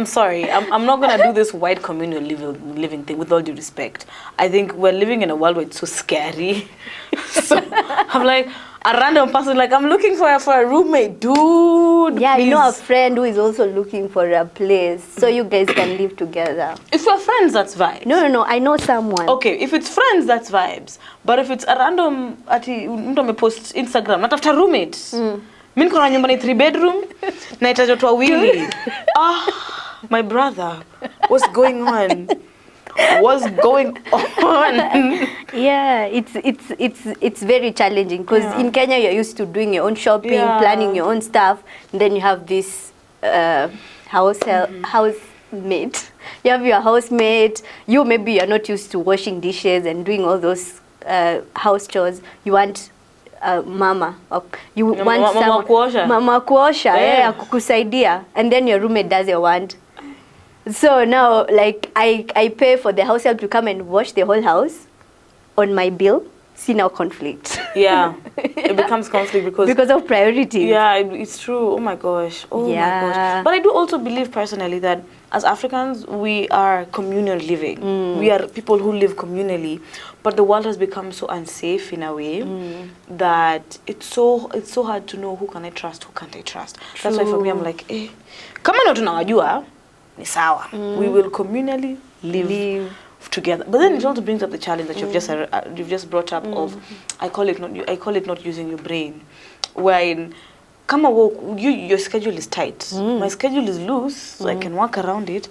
[SPEAKER 12] sorry. I'm not gonna do this white communal living thing. With all due respect, I think we're living in a world where it's so scary. So I'm like a random person. Like I'm looking for a roommate, dude.
[SPEAKER 15] Yeah,
[SPEAKER 12] please.
[SPEAKER 15] I know a friend who is also looking for a place, so you guys can live together.
[SPEAKER 12] If we're friends, that's vibes.
[SPEAKER 15] No. I know someone.
[SPEAKER 12] Okay, if it's friends, that's vibes. But if it's a random, mtu amepost Instagram, natafuta roommate. Mimi niko na nyumba ni 3-bedroom, na itaje watu wawili. My brother, what's going on? What's going on?
[SPEAKER 15] Yeah, it's very challenging because in Kenya you're used to doing your own shopping, planning your own stuff, and then you have this housemate. You have your housemate. Maybe you're not used to washing dishes and doing all those house chores. You want mama. You want
[SPEAKER 12] mama kuosha.
[SPEAKER 15] Mama kuosha, yeah, kukusaidia, and then your roommate doesn't want. So now, like, I pay for the house help to come and wash the whole house on my bill. See now conflict.
[SPEAKER 12] Yeah, it becomes conflict because
[SPEAKER 15] of priorities.
[SPEAKER 12] Yeah, it's true. Oh my gosh. Oh my gosh. But I do also believe personally that as Africans, we are communal living. We are people who live communally. But the world has become so unsafe in a way that it's so hard to know who can I trust, who can't I trust. True. That's why for me I'm like, kama ndo tunawajua ni sawa. We will communally live together. But then it also brings up the challenge that you've just brought up of I call it not using your brain. When kama your schedule is tight. My schedule is loose, so I can work around it.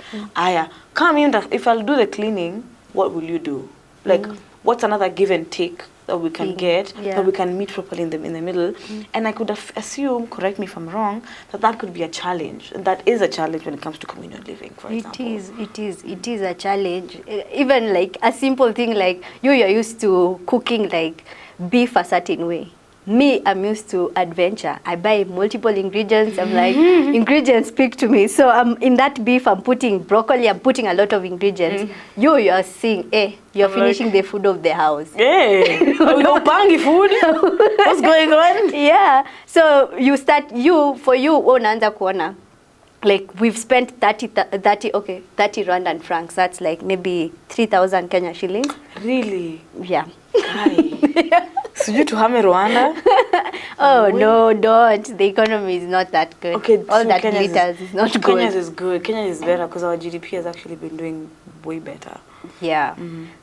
[SPEAKER 12] Come in, if I'll do the cleaning, what will you do? Like what's another give and take that we can get, that we can meet properly in the middle? And I could assume, correct me if I'm wrong, that could be a challenge. And that is a challenge when it comes to communal living, for example.
[SPEAKER 15] It is a challenge. Even like a simple thing like you're used to cooking like beef a certain way. Me, I'm used to adventure. I buy multiple ingredients. I'm like, ingredients speak to me. So in that beef, I'm putting broccoli. I'm putting a lot of ingredients. You are seeing, you're finishing the food of the house.
[SPEAKER 12] Hey, you're bangy food. What's going on?
[SPEAKER 15] Yeah. So for you, unaanza kuona. Like we've spent 30 Rwandan francs. That's like maybe 3,000 Kenya shillings.
[SPEAKER 12] Really?
[SPEAKER 15] Yeah.
[SPEAKER 12] So you to hame Rwanda?
[SPEAKER 15] No, don't. The economy is not that good.
[SPEAKER 12] Okay,
[SPEAKER 15] all
[SPEAKER 12] so
[SPEAKER 15] that glitters is not good.
[SPEAKER 12] Kenya's is good. Kenya is better because our GDP has actually been doing way better.
[SPEAKER 15] Yeah.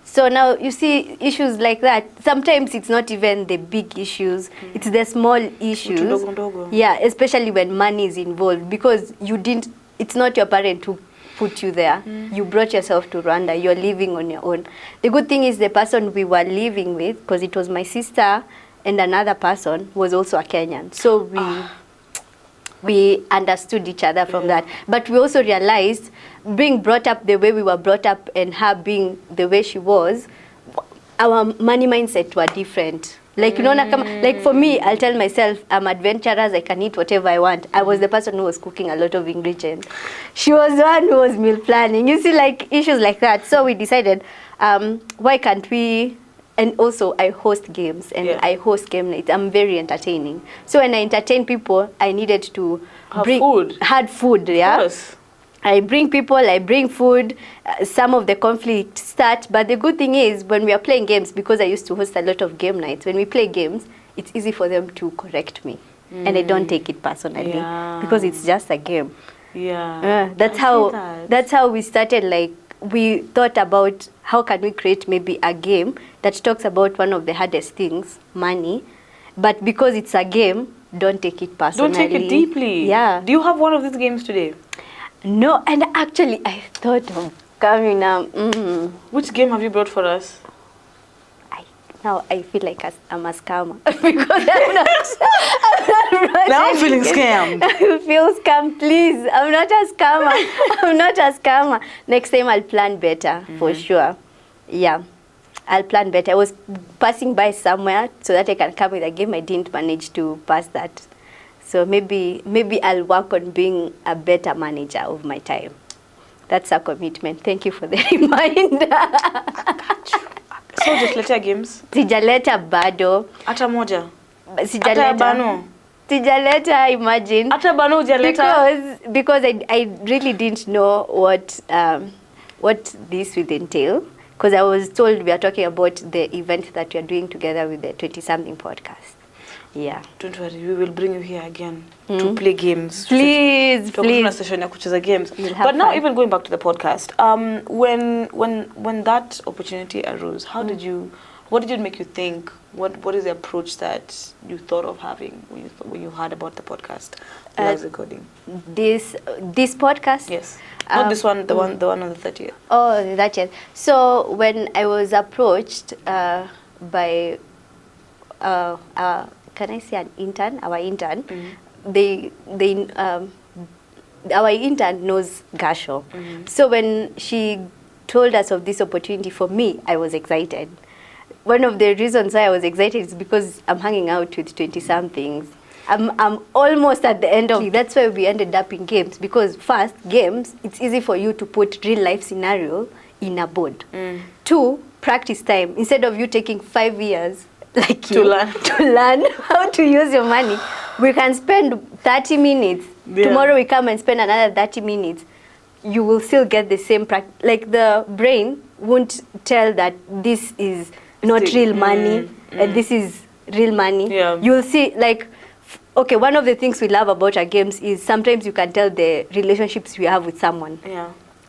[SPEAKER 15] So now you see issues like that. Sometimes it's not even the big issues. It's the small issues. Yeah, especially when money is involved because it's not your parent who put you there. You brought yourself to Rwanda. You're living on your own. The good thing is the person we were living with, because it was my sister and another person, was also a Kenyan. So we understood each other from that. But we also realized being brought up the way we were brought up and her being the way she was, our money mindset were different. Like, you know, like for me, I'll tell myself, I'm adventurous, I can eat whatever I want. I was the person who was cooking a lot of ingredients. She was the one who was meal planning. You see, like, issues like that. So we decided, why can't we... And also, I host games, and I host game nights. I'm very entertaining. So when I entertain people, I needed to had food, yeah? Yes. I bring people, I bring food, some of the conflicts start, but the good thing is when we are playing games, because I used to host a lot of game nights, when we play games, it's easy for them to correct me. And I don't take it personally, because it's just a game.
[SPEAKER 12] Yeah.
[SPEAKER 15] That's how we started, like, we thought about how can we create maybe a game that talks about one of the hardest things, money, but because it's a game, don't take it personally.
[SPEAKER 12] Don't take it deeply.
[SPEAKER 15] Yeah.
[SPEAKER 12] Do you have one of these games today?
[SPEAKER 15] No, and actually I thought of coming now.
[SPEAKER 12] Which game have you brought for us?
[SPEAKER 15] Now I feel like I'm a scammer because I'm not
[SPEAKER 12] now I'm feeling scammed.
[SPEAKER 15] I feel scammed, please. I'm not a scammer. I'm not a scammer. Next time I'll plan better for sure. Yeah, I'll plan better. I was passing by somewhere so that I can come with a game. I didn't manage to pass that. So maybe I'll work on being a better manager of my time. That's a commitment. Thank you for the reminder.
[SPEAKER 12] I got you. So hujaleta games?
[SPEAKER 15] Sijaleta bado.
[SPEAKER 12] Hata moja?
[SPEAKER 15] Sijaleta.
[SPEAKER 12] Hata bano?
[SPEAKER 15] Sijaleta, imagine.
[SPEAKER 12] Hata bano hujaleta?
[SPEAKER 15] Because I really didn't know what this would entail. Because I was told we are talking about the event that we are doing together with the 20-something podcast. Yeah.
[SPEAKER 12] Don't worry, we will bring you here again to play games.
[SPEAKER 15] Please, please.
[SPEAKER 12] Session ya kucheza games. But now, even going back to the podcast, when that opportunity arose, what did it make you think? What is the approach that you thought of having when you heard about the podcast? Recording.
[SPEAKER 15] This podcast?
[SPEAKER 12] Yes. Not this one, the one on the 30th.
[SPEAKER 15] Oh, the 30th. So when I was approached by can I say an intern? Our intern, our intern knows Gershom. So when she told us of this opportunity, for me, I was excited. One of the reasons why I was excited is because I'm hanging out with 20-somethings. I'm almost at the end of. That's why we ended up in games, because first, games, it's easy for you to put real life scenario in a board. 2, practice time. Instead of you taking 5 years to learn how to use your money, we can spend 30 minutes. Tomorrow we come and spend another 30 minutes. You will still get the same practice. Like the brain won't tell that this is not real money and this is real money. You'll see, like, okay, one of the things we love about our games is sometimes you can tell the relationships we have with someone.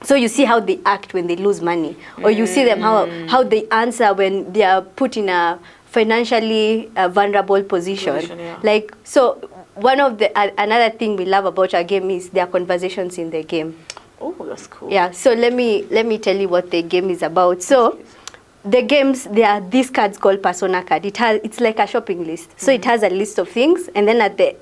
[SPEAKER 15] So you see how they act when they lose money, or you see them how they answer when they are put in a financially vulnerable position. Like, so one of the another thing we love about our game is their conversations in the game.
[SPEAKER 12] Oh, that's cool.
[SPEAKER 15] Yeah, so let me tell you what the game is about. So the games, there are these cards called persona card. It's like a shopping list. So it has a list of things, and then at the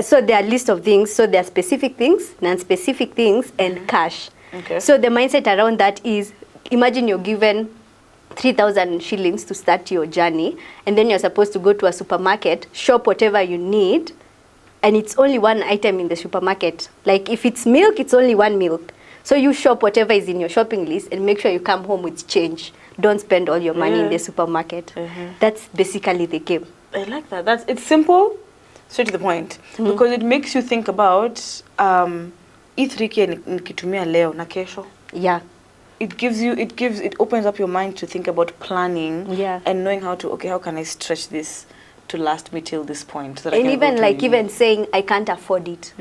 [SPEAKER 15] so there are list of things. So there are specific things, non-specific things, and cash.
[SPEAKER 12] Okay.
[SPEAKER 15] So the mindset around that is, imagine you're given 3,000 shillings to start your journey, and then you're supposed to go to a supermarket, shop whatever you need, and it's only one item in the supermarket. Like if it's milk, it's only one milk. So you shop whatever is in your shopping list and make sure you come home with change. Don't spend all your money in the supermarket. That's basically the game.
[SPEAKER 12] I like that. It's simple, straight to the point, because it makes you think about nikitumia leo na kesho.
[SPEAKER 15] Yeah.
[SPEAKER 12] It opens up your mind to think about planning and knowing how can I stretch this to last me till this point. So that
[SPEAKER 15] and even saying I can't afford it.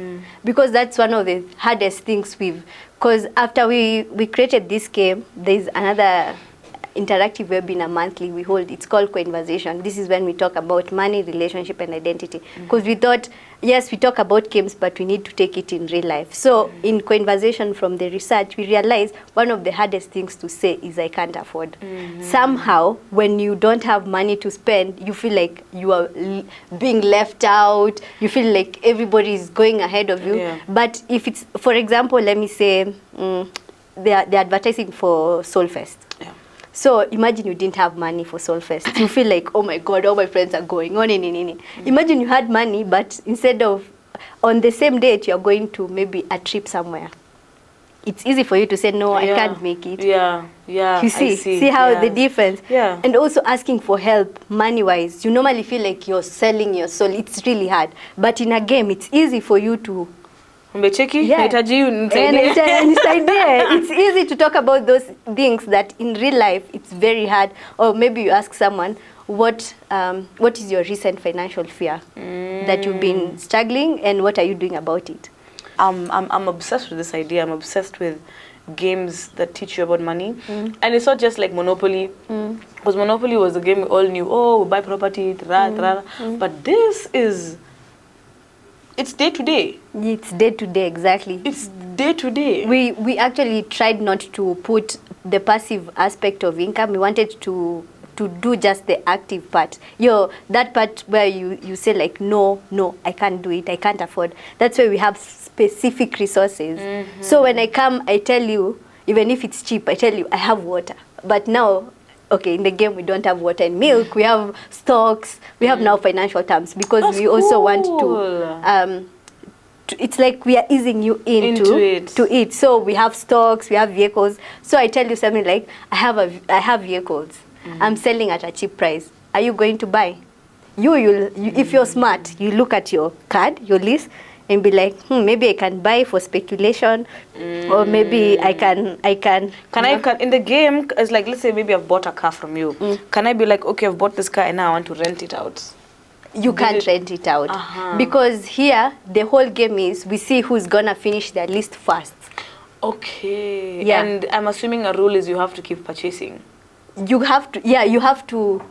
[SPEAKER 15] Because that's one of the hardest things because after we created this game, there's another interactive webinar monthly we hold. It's called Conversation. This is when we talk about money, relationship, and identity. Because we thought, yes, we talk about games, but we need to take it in real life. So in Conversation, from the research, we realized one of the hardest things to say is I can't afford. Somehow, when you don't have money to spend, you feel like you are being left out. You feel like everybody is going ahead of you. But if it's, for example, let me say, they're advertising for Soulfest. So imagine you didn't have money for Soulfest. You feel like, oh my God, all my friends are going on. Imagine you had money, but instead of on the same date, you're going to maybe a trip somewhere. It's easy for you to say, no, I can't make it. You see how the difference. And also asking for help money-wise. You normally feel like you're selling your soul. It's really hard. But in a game, it's easy for you to It's easy to talk about those things that in real life it's very hard. Or maybe you ask someone, what is your recent financial fear that you've been struggling, and what are you doing about it?
[SPEAKER 12] I'm obsessed with this idea. I'm obsessed with games that teach you about money. And it's not just like Monopoly. Because Monopoly was a game we all knew. Oh, we buy property, but this is, it's day to day.
[SPEAKER 15] It's day to day, exactly.
[SPEAKER 12] It's day to day.
[SPEAKER 15] We actually tried not to put the passive aspect of income. We wanted to do just the active part. That part where you say like, no, I can't do it, I can't afford. That's why we have specific resources. So when I come, I tell you, even if it's cheap, I tell you, I have water. But now, okay, in the game we don't have water and milk. We have stocks. We have now financial terms because
[SPEAKER 12] That's
[SPEAKER 15] we also want
[SPEAKER 12] cool.
[SPEAKER 15] it's like we are easing you into it. So we have stocks, we have vehicles. So I tell you something like, I have vehicles. I'm selling at a cheap price. Are you going to buy? You if you're smart, you look at your card, your list, and be like, maybe I can buy for speculation, or maybe I can. Can
[SPEAKER 12] in the game? It's like, let's say maybe I've bought a car from you. Can I be like, okay, I've bought this car and now I want to rent it out?
[SPEAKER 15] You can't rent it out because here the whole game is we see who's gonna finish their list first.
[SPEAKER 12] Okay. Yeah. And I'm assuming a rule is you have to keep purchasing.
[SPEAKER 15] You have to. Yeah, you have to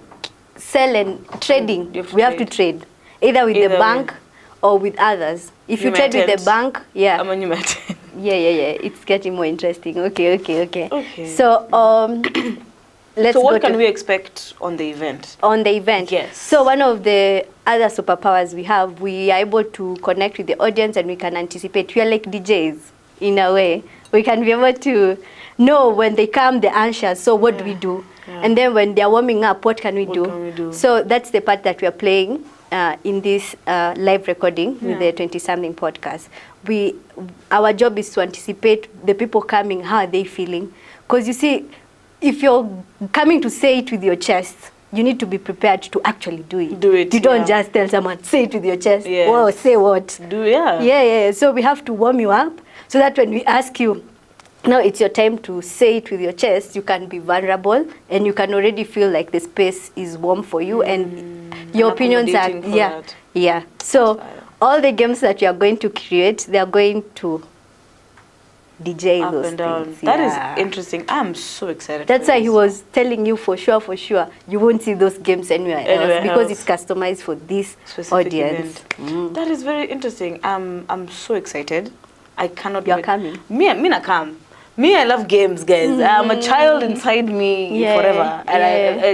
[SPEAKER 15] sell and trading. We have to trade either with the bank or with others. If you trade with the bank, yeah. Yeah. It's getting more interesting. Okay. So let's
[SPEAKER 12] so what can we expect on the event?
[SPEAKER 15] On the event,
[SPEAKER 12] yes.
[SPEAKER 15] So one of the other superpowers we are able to connect with the audience and we can anticipate. We are like DJs in a way. We can be able to know when they come the anxious. So what do we do? Yeah. And then when they are warming up, what can we do? So that's the part that we are playing in this live recording with the 20-something podcast. Our job is to anticipate the people coming. How are they feeling? Because you see, if you're coming to say it with your chest, you need to be prepared to actually do it. You don't just tell someone, say it with your chest.
[SPEAKER 12] Yes.
[SPEAKER 15] Whoa, say what?
[SPEAKER 12] Yeah.
[SPEAKER 15] So we have to warm you up so that when we ask you, now it's your time to say it with your chest, you can be vulnerable and you can already feel like the space is warm for you and your opinions are, So all the games that you are going to create, they are going to DJ
[SPEAKER 12] up
[SPEAKER 15] those
[SPEAKER 12] and down.
[SPEAKER 15] things.
[SPEAKER 12] That is interesting. I'm so excited.
[SPEAKER 15] That's why he was telling you for sure, you won't see those games anywhere else because it's customized for this
[SPEAKER 12] specific
[SPEAKER 15] audience.
[SPEAKER 12] That is very interesting. I'm so excited. I cannot
[SPEAKER 15] You're
[SPEAKER 12] wait.
[SPEAKER 15] coming.
[SPEAKER 12] Me na come. Me, I love games, guys. I'm a child inside me forever, and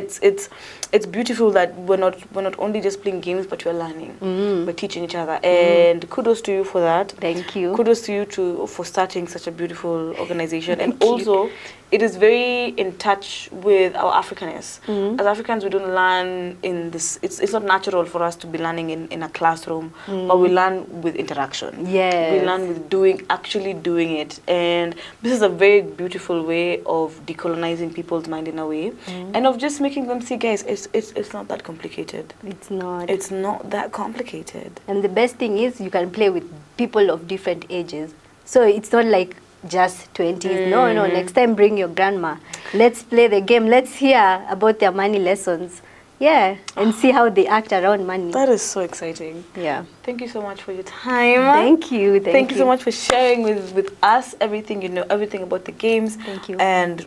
[SPEAKER 12] it's beautiful that we're not only just playing games, but we're learning. We're teaching each other, and kudos to you for that.
[SPEAKER 15] Thank you.
[SPEAKER 12] Kudos to you for starting such a beautiful organization, and also it is very in touch with our Africanness. As Africans, we don't learn in this. It's not natural for us to be learning in a classroom, but we learn with interaction.
[SPEAKER 15] Yes.
[SPEAKER 12] We learn with actually doing it, and this is a very beautiful way of decolonizing people's mind in a way, and of just making them see, guys, it's not that complicated.
[SPEAKER 15] It's not.
[SPEAKER 12] It's not that complicated.
[SPEAKER 15] And the best thing is you can play with people of different ages. So it's not like just 20s. No, next time bring your grandma. Let's play the game. Let's hear about their money lessons. Yeah, and see how they act around money.
[SPEAKER 12] That is so exciting.
[SPEAKER 15] Yeah.
[SPEAKER 12] Thank you so much for your time.
[SPEAKER 15] Thank you.
[SPEAKER 12] Thank you so much for sharing with us everything you know, everything about the games.
[SPEAKER 15] Thank you.
[SPEAKER 12] And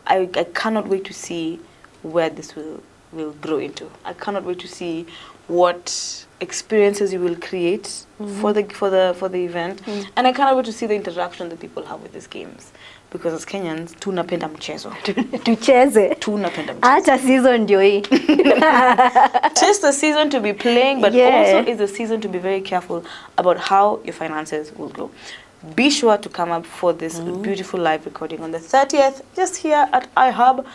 [SPEAKER 12] I cannot wait to see where this will grow into. I cannot wait to see what experiences you will create for the event, and I cannot wait to see the interaction that people have with these games, because as Kenyans tunapenda mchezo.
[SPEAKER 15] Tucheze.
[SPEAKER 12] Tunapenda mchezo.
[SPEAKER 15] Hata season ndio hii.
[SPEAKER 12] Just the season to be playing, but also is the season to be very careful about how your finances will grow. Be sure to come up for this beautiful live recording on the 30th, just here at iHub.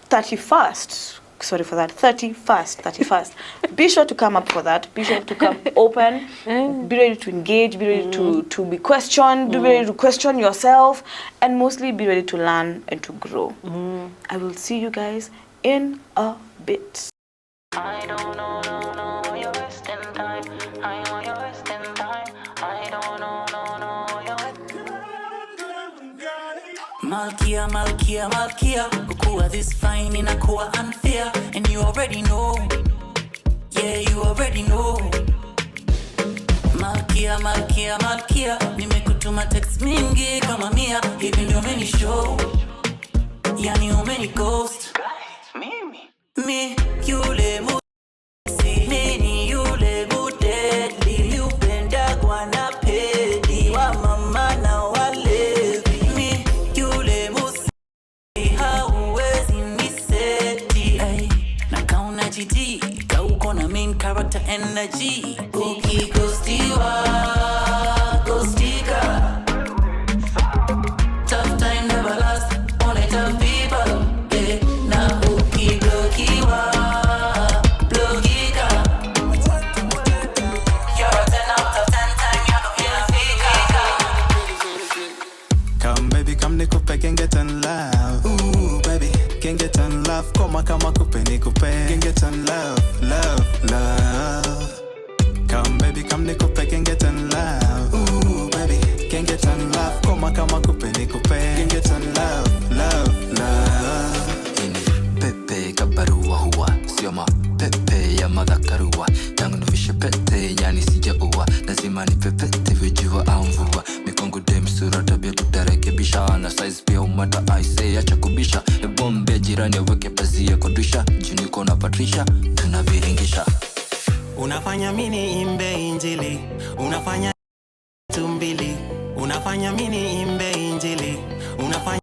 [SPEAKER 12] 31st. Sorry for that. 31st. Be sure to come up for that. Be sure to come open. Be ready to engage. Be ready to be questioned. Be ready to question yourself. And mostly be ready to learn and to grow. I will see you guys in a bit. I don't know, you're wasting time. I know you're wasting time. I don't know, you're
[SPEAKER 16] Malkia, Kukua this fine in a Kua unfair, and you already know. Yeah, you already know. Malkia, nimekutuma text mingi kama mia, hivi ndio many show. Yani umeni ghost. Guys, Me, yule musi, mini yule mudedli, yupenda kwa na pedi, wa mama na walevi. Me, yule musi, hauwezi niseti. Na kauna jiti, kauko na main character energy. Uki ghostiwa, ghostika. Tough time never last, only tough people. Yeah, na uki blokiwa, blokika. You're a 10 out of 10 time, yako inafika.
[SPEAKER 5] Come baby, come nikupe, can get in love. Ooh baby, can get in love. Koma kama kupe nikupe, can get in love, love, love. Come baby, come nikupe, can get in love. Ooh baby, can get in love. Koma kama kupe nikupe, can get in love, love, love.
[SPEAKER 7] Pepe kabarua huwa sio mapepe ya madhakarua. Tangu nivishe pete yani sijaua, lazima nipepete vijua au mvua. Mikongo dem sura tabia tutarekebisha, na size pia umata aise acha kubisha. Ebombe jirani aweke pazia kodisha, juniko na Patricia tunaviringisha.
[SPEAKER 5] Unafanya mini imbe injili, unafanya tumbili. Unafanya mini imbe injili, unafanya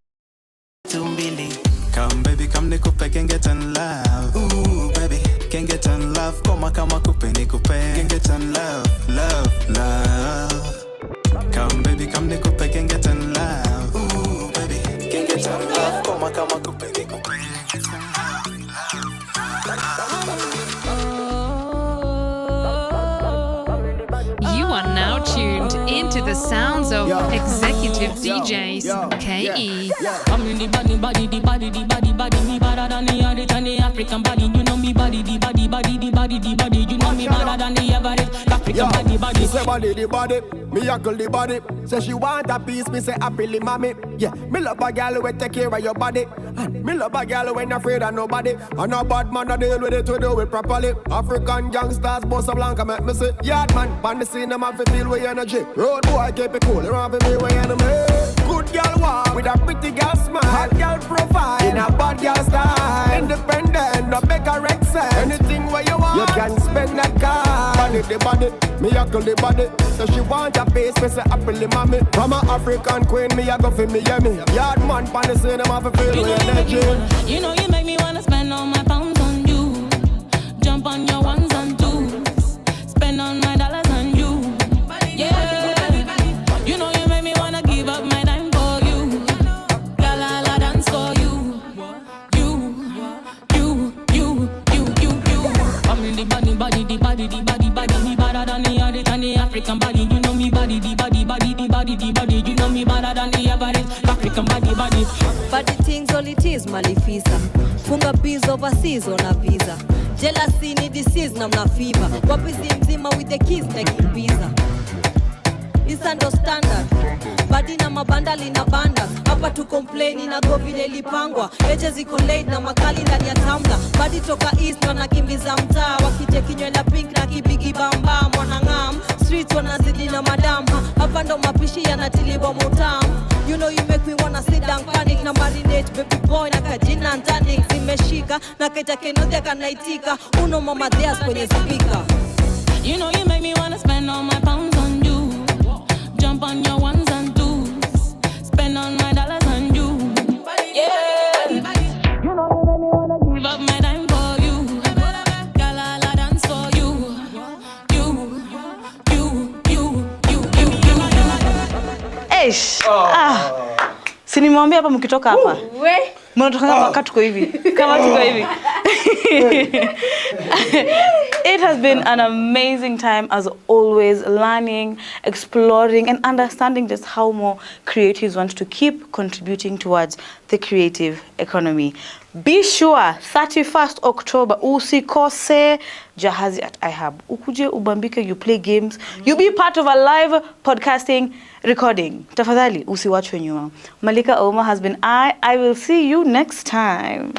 [SPEAKER 5] tumbili. Come baby, come nikupe, can get in love. Ooh baby, can get in love. Koma kama kupe nikupe, can get in love, love, love. Come baby, come nikupe, can get in love. Ooh baby, can get in love. Koma kama kupe nikupe.
[SPEAKER 4] You are now tuned into the sounds of executive DJs KE.
[SPEAKER 17] I'm in the body, the body, me better than the other than the African body. You know me body, the body. You know me better than the average African body.
[SPEAKER 9] She say body, the body, me uncle the body. Say she want a piece, me say happily mommy. Yeah, me love a girl who take care of your body. And me love a girl who ain't afraid of nobody. And a bad man that deal with it to do it properly. African gangsters, boss of Blanca, make me say yard man, pan the scene, I'm have to feel with energy. Road boy, keep it cool, you have to be with enemy. Good girl walk with a pretty girl smile. Hot girl profile in a bad girl style. Independent, no make a wreck set. Anything where you want, you can spend that car. Body the body, me uncle the body. So she want a piece, me say happily mommy. From a African queen, me a go for me, yeah me. Yard man, pan the scene, I'm have to feel with energy.
[SPEAKER 17] You know you make me wanna spend all my pounds on you. Jump on your ones and twos. Spend all my dollars on you. Yeah. You know you make me wanna give up my dime for you. La dance for you. You. I'm in the body. Me better than the other than the African body. You know me body, the body. You know me better than the average African body.
[SPEAKER 18] Body things all it is malifisa. Funga bees overseas on a visa. Jealousy ni disease na mna fever. Wapizi mzima with the keys making pizza. It's under standard. Badi na mabandali na bandas. Hapa tu complain na go vile lipangwa. Leje ziko late na makali ndani ya tamla. Badi toka east wanakimbiza mtaa. Wakite kinywela pink na kibigi bamba. Mwanangam, streets wanazidi na madam. Hapa ndo mapishi yanatiliwa mutam. You know you make me wanna sit down panic. Na marinate baby boy na kajina and tonic. Zimeshika na kaita kenodhia kanaitika. Uno mama theas kwenye speaker.
[SPEAKER 17] You know you make me wanna spend all my pounds on you. Jump on your ones and twos. Spend all my dollars on you. Yeah. You know you make me wanna give up my dime for you. Galala dance for you.
[SPEAKER 12] Eish. Si nimwambia hapa mkitoka hapa. Mnatoka kama tuko hivi. It has been an amazing time as always, learning, exploring and understanding just how more creatives want to keep contributing towards the creative economy. Be sure 31st October usikose Jahazi at iHub. Ukuje ubambike, you play games, you be part of a live podcasting recording. Tafadhali usiwachwe nyuma. Malika Oma has been I will see you next time.